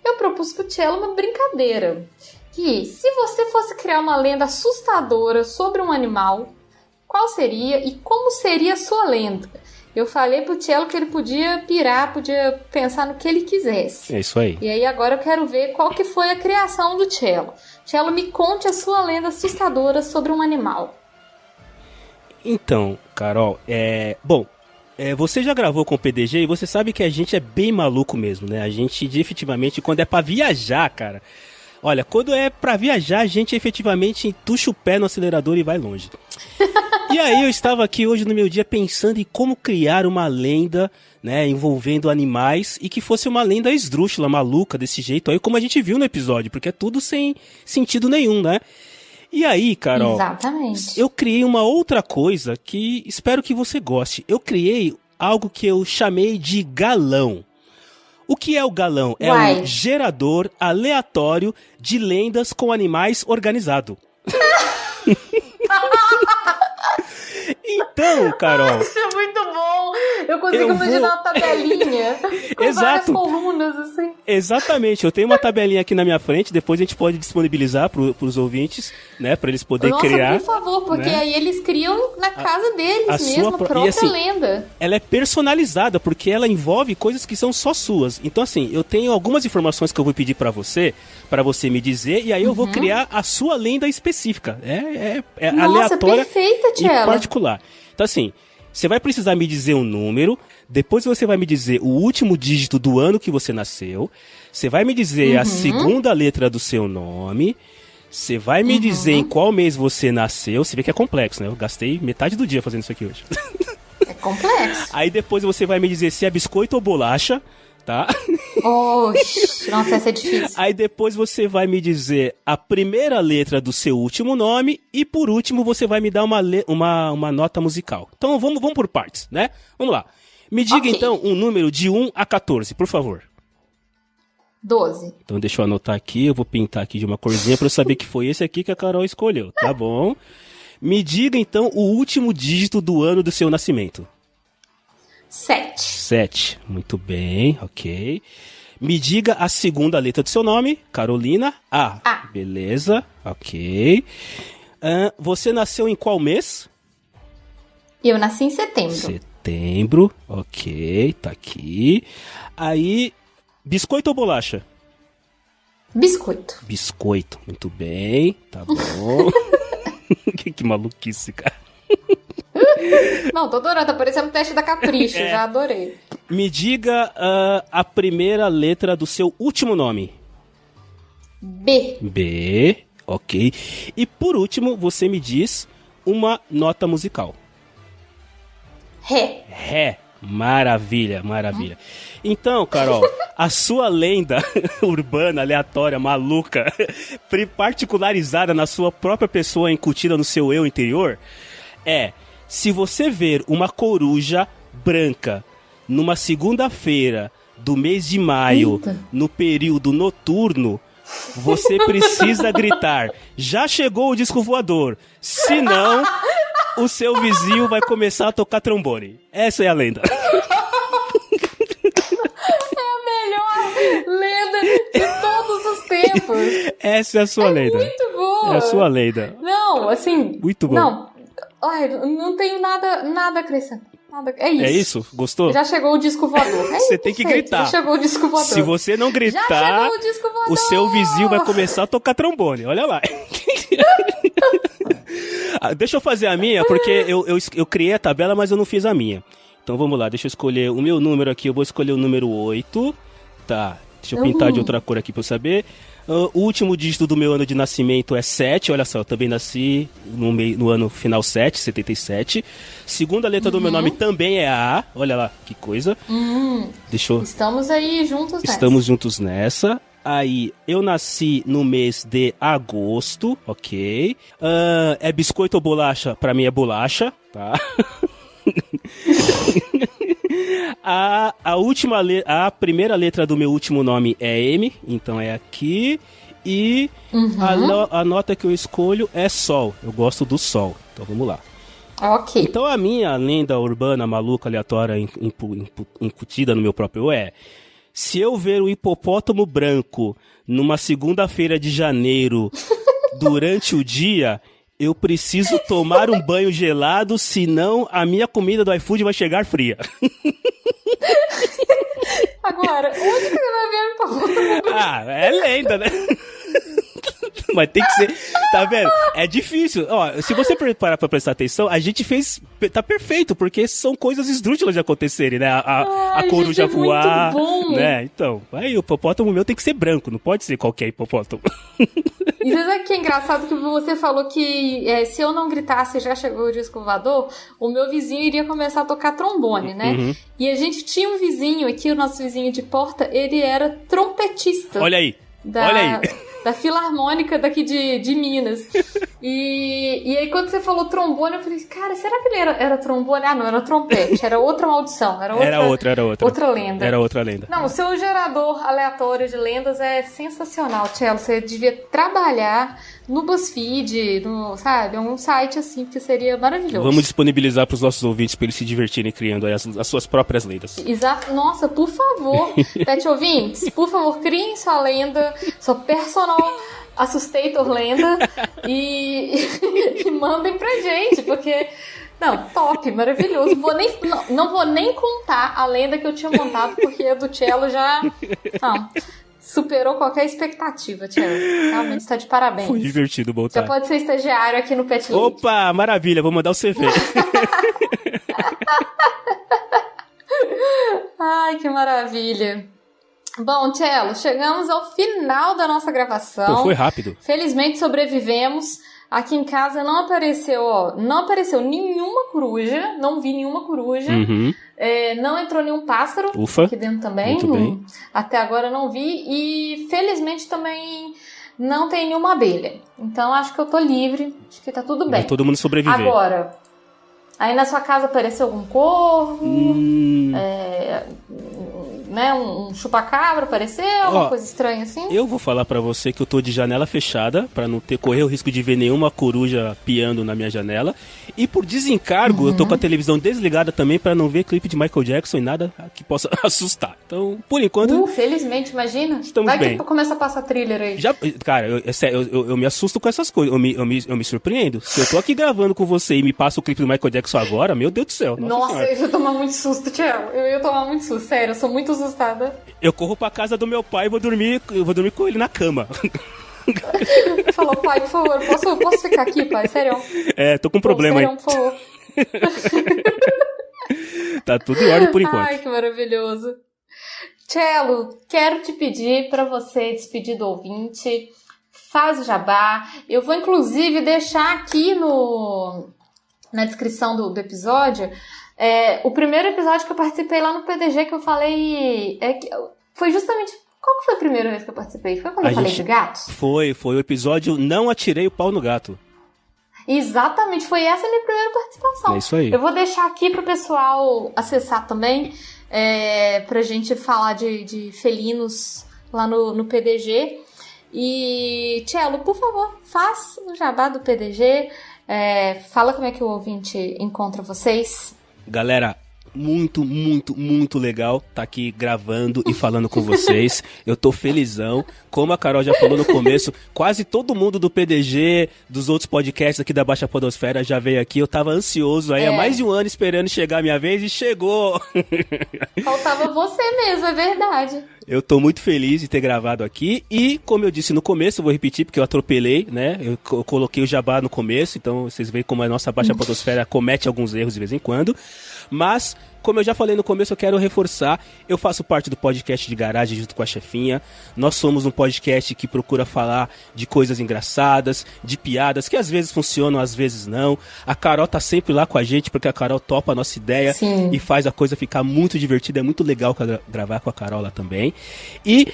eu propus pro Cello uma brincadeira. Que se você fosse criar uma lenda assustadora sobre um animal, qual seria e como seria a sua lenda? Eu falei pro Cello que ele podia pirar, podia pensar no que ele quisesse. É isso aí. E aí agora eu quero ver qual que foi a criação do Cello. Cello, me conte a sua lenda assustadora sobre um animal. Então, Carol, você já gravou com o PDG e você sabe que a gente é bem maluco mesmo, né? A gente efetivamente, quando é pra viajar, cara... Olha, quando é pra viajar, a gente efetivamente entuxa o pé no acelerador e vai longe. E aí eu estava aqui hoje no meu dia pensando em como criar uma lenda, né, envolvendo animais e que fosse uma lenda esdrúxula, maluca, desse jeito aí, como a gente viu no episódio, porque é tudo sem sentido nenhum, né? E aí, Carol, exatamente, eu criei uma outra coisa que espero que você goste. Eu criei algo que eu chamei de galão. O que é o galão? É um gerador aleatório de lendas com animais organizado. Então, Carol... Isso é muito Eu consigo imaginar uma tabelinha com Exato. várias colunas, assim. Exatamente, eu tenho uma tabelinha aqui na minha frente, depois a gente pode disponibilizar pros ouvintes, né, pra eles poderem criar. Por favor, porque né? aí eles criam na casa deles mesmo, a própria e, assim, lenda. Ela é personalizada, porque ela envolve coisas que são só suas. Então, assim, eu tenho algumas informações que eu vou pedir pra você me dizer, e aí eu vou criar a sua lenda específica. Nossa, aleatória perfeita, e Tchela. particular. Então, assim, você vai precisar me dizer um número, depois você vai me dizer o último dígito do ano que você nasceu, você vai me dizer a segunda letra do seu nome, você vai me dizer em qual mês você nasceu. Você vê que é complexo, né? Eu gastei metade do dia fazendo isso aqui hoje. É complexo. Aí depois você vai me dizer se é biscoito ou bolacha, tá? Oxi, nossa, essa é difícil. Aí depois você vai me dizer a primeira letra do seu último nome e por último você vai me dar uma nota musical. Então vamos por partes, né? Vamos lá. Me diga então um número de 1 a 14, por favor. 12. Então deixa eu anotar aqui, eu vou pintar aqui de uma corzinha pra eu saber que foi esse aqui que a Carol escolheu, tá bom? Me diga então o último dígito do ano do seu nascimento. 7. 7, muito bem, ok. Me diga a segunda letra do seu nome, Carolina. A. Beleza, ok. Você nasceu em qual mês? Eu nasci em setembro. Setembro, ok, tá aqui. Aí, biscoito ou bolacha? Biscoito. Biscoito, muito bem, tá bom. que maluquice, cara. Não, tô adorando, tá parecendo um teste da Capricho, já adorei. Me diga a primeira letra do seu último nome. B. B, ok. E por último, você me diz uma nota musical. Ré. Ré. Maravilha, maravilha. Então, Carol, a sua lenda urbana, aleatória, maluca, particularizada na sua própria pessoa, incutida no seu eu interior, é: se você ver uma coruja branca numa segunda-feira do mês de maio, no período noturno, você precisa gritar: já chegou o disco voador, senão o seu vizinho vai começar a tocar trombone. Essa é a lenda. É a melhor lenda de todos os tempos. Essa é a sua lenda. Muito boa. É a sua lenda. Não, assim... Muito bom. Não, ai, não tenho nada a acrescentar. É isso. É isso? Gostou? Já chegou o disco voador. Você tem que gritar. Já chegou o disco voador. Se você não gritar, o disco voador. O seu vizinho vai começar a tocar trombone. Olha lá. Deixa eu fazer a minha, porque eu criei a tabela, mas eu não fiz a minha. Então vamos lá, deixa eu escolher o meu número aqui. Eu vou escolher o número 8. Tá, deixa eu pintar de outra cor aqui pra eu saber. O último dígito do meu ano de nascimento é 7. Olha só, eu também nasci no ano final 7, 77. Segunda letra do meu nome também é A. Olha lá, que coisa. Deixa eu... Estamos aí juntos nessa. Estamos juntos nessa. Aí, eu nasci no mês de agosto, ok. É biscoito ou bolacha? Pra mim é bolacha, tá? A primeira letra do meu último nome é M, então é aqui. E a nota que eu escolho é Sol. Eu gosto do Sol, então vamos lá. Ok. Então a minha lenda urbana, maluca, aleatória, incutida no meu próprio eu é: se eu ver um hipopótamo branco numa segunda-feira de janeiro durante o dia, eu preciso tomar um banho gelado, senão a minha comida do iFood vai chegar fria. Agora, onde que você vai ver o hipopótamo branco? É lenda, né? Mas tem que ser... Tá vendo? É difícil. Ó, se você parar pra prestar atenção, a gente fez... Tá perfeito, porque são coisas esdrúxulas de acontecerem, né? A coruja gente, é voar, muito bom. né? Então, aí o hipopótamo meu tem que ser branco, não pode ser qualquer hipopótamo. E sabe que é engraçado que você falou que se eu não gritasse já chegou o disco voador, o meu vizinho iria começar a tocar trombone, né? E a gente tinha um vizinho aqui, o nosso vizinho de porta, ele era trompetista. Olha aí, olha aí. Da Filarmônica daqui de Minas. E aí quando você falou trombone, eu falei, cara, será que ele era trombone? Ah, não, era trompete, era outra maldição, era outra lenda. Era outra lenda. Não, o seu gerador aleatório de lendas é sensacional, Tchelo. Você devia trabalhar no BuzzFeed, sabe? Um site assim, que seria maravilhoso. Vamos disponibilizar para os nossos ouvintes para eles se divertirem criando aí as suas próprias lendas. Exato. Nossa, por favor, pet ouvintes, por favor, criem sua lenda, sua personal Assustator lenda e mandem pra gente, porque... Não, top, maravilhoso. Não vou nem contar a lenda que eu tinha montado, porque a do Cello já superou qualquer expectativa, Cello. Realmente está de parabéns. Foi divertido voltar. Já pode ser estagiário aqui no Pet League. Opa, maravilha, vou mandar o CV. Ai, que maravilha. Bom, Cello, chegamos ao final da nossa gravação. Pô, foi rápido. Felizmente sobrevivemos. Aqui em casa não apareceu nenhuma coruja, não vi nenhuma coruja, não entrou nenhum pássaro. Ufa, aqui dentro também. muito bem. Até agora não vi e felizmente também não tem nenhuma abelha. Então acho que eu tô livre, acho que tá tudo bem. Vai todo mundo sobreviver. Agora, aí na sua casa apareceu algum corvo, né, um chupacabra apareceu, alguma coisa estranha assim? Eu vou falar pra você que eu tô de janela fechada, pra não correr o risco de ver nenhuma coruja piando na minha janela. E por desencargo, eu tô com a televisão desligada também pra não ver clipe de Michael Jackson e nada que possa assustar. Então, por enquanto... felizmente, imagina. Estamos Vai bem. que começa a passar thriller aí. Cara, eu me assusto com essas coisas, eu me surpreendo. Se eu tô aqui gravando com você e me passa o clipe do Michael Jackson agora, meu Deus do céu. Nossa, eu ia tomar muito susto, Thiago. Eu ia tomar muito susto, sério, eu sou muito assustada. Eu corro pra casa do meu pai e vou dormir com ele na cama. Falou, pai, por favor, posso ficar aqui, pai? Sério? Tô com um problema aí. Sério, por favor. Tá tudo em ordem por enquanto. Ai, que maravilhoso. Cello, quero te pedir pra você despedir do ouvinte. Faz o jabá. Eu vou, inclusive, deixar aqui na descrição do episódio o primeiro episódio que eu participei lá no PDG, que eu falei... foi justamente... Qual que foi a primeira vez que eu participei? Foi quando eu falei de gatos? Foi o episódio Não Atirei o Pau no Gato. Exatamente, foi essa a minha primeira participação. É isso aí. Eu vou deixar aqui pro pessoal acessar também, pra gente falar de felinos lá no PDG. E, Cello, por favor, faz o jabá do PDG, fala como é que o ouvinte encontra vocês. Galera, muito, muito, muito legal tá aqui gravando e falando com vocês. Eu tô felizão. Como a Carol já falou no começo, quase todo mundo do PDG, dos outros podcasts aqui da Baixa Podosfera já veio aqui. Eu tava ansioso aí há mais de um ano esperando chegar a minha vez e chegou. Faltava você mesmo, é verdade. Eu tô muito feliz de ter gravado aqui e, como eu disse no começo, eu vou repetir porque eu atropelei, né? Eu coloquei o jabá no começo, então vocês veem como a nossa Baixa Podosfera comete alguns erros de vez em quando. Mas, como eu já falei no começo, eu quero reforçar, eu faço parte do podcast de garagem junto com a chefinha. Nós somos um podcast que procura falar de coisas engraçadas, de piadas, que às vezes funcionam, às vezes não. A Carol tá sempre lá com a gente, porque a Carol topa a nossa ideia. Sim. E faz a coisa ficar muito divertida. É muito legal gravar com a Carol lá também. E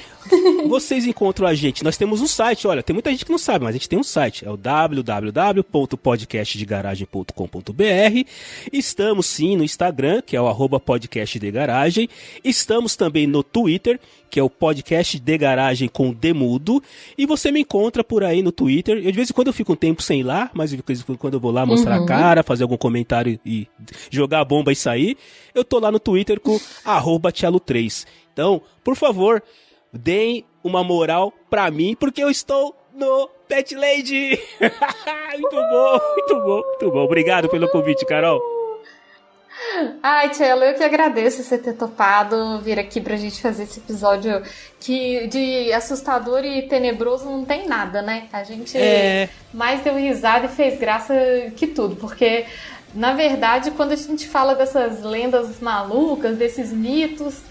vocês encontram a gente. Nós temos um site, olha, tem muita gente que não sabe, mas a gente tem um site. É o www.podcastdegaragem.com.br. Estamos sim no Instagram, que é o @podcastdegaragem. Estamos também no Twitter, que é o podcast de garagem com Demudo. E você me encontra por aí no Twitter. Eu, de vez em quando eu fico um tempo sem ir lá, mas de vez em quando eu vou lá mostrar a cara, fazer algum comentário e jogar a bomba e sair. Eu tô lá no Twitter com @Cello3. Então, por favor, deem uma moral pra mim, porque eu estou no Pet Lady. Muito bom, muito bom, muito bom. Obrigado pelo convite, Carol. Ai, Cello, eu que agradeço você ter topado vir aqui pra gente fazer esse episódio que de assustador e tenebroso não tem nada, né? A gente mais deu risada e fez graça que tudo, porque, na verdade, quando a gente fala dessas lendas malucas, desses mitos,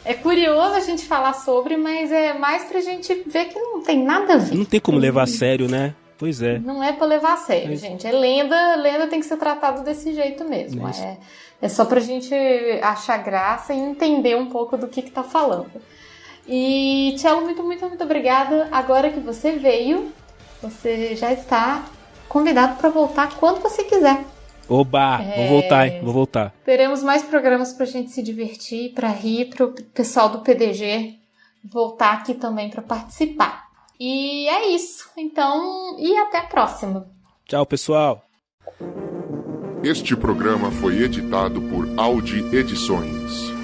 é curioso a gente falar sobre, mas é mais pra gente ver que não tem nada a ver. Não tem como levar a sério, né? Pois é. Não é pra levar a sério, gente. É lenda tem que ser tratado desse jeito mesmo. É só pra gente achar graça e entender um pouco do que tá falando. E, Cello, muito, muito, muito obrigada. Agora que você veio, você já está convidado pra voltar quando você quiser. Oba! Vou voltar, hein? Vou voltar. Teremos mais programas pra gente se divertir, pra rir, pro pessoal do PDG voltar aqui também pra participar. E é isso. Então, e até a próxima. Tchau, pessoal. Este programa foi editado por Audi Edições.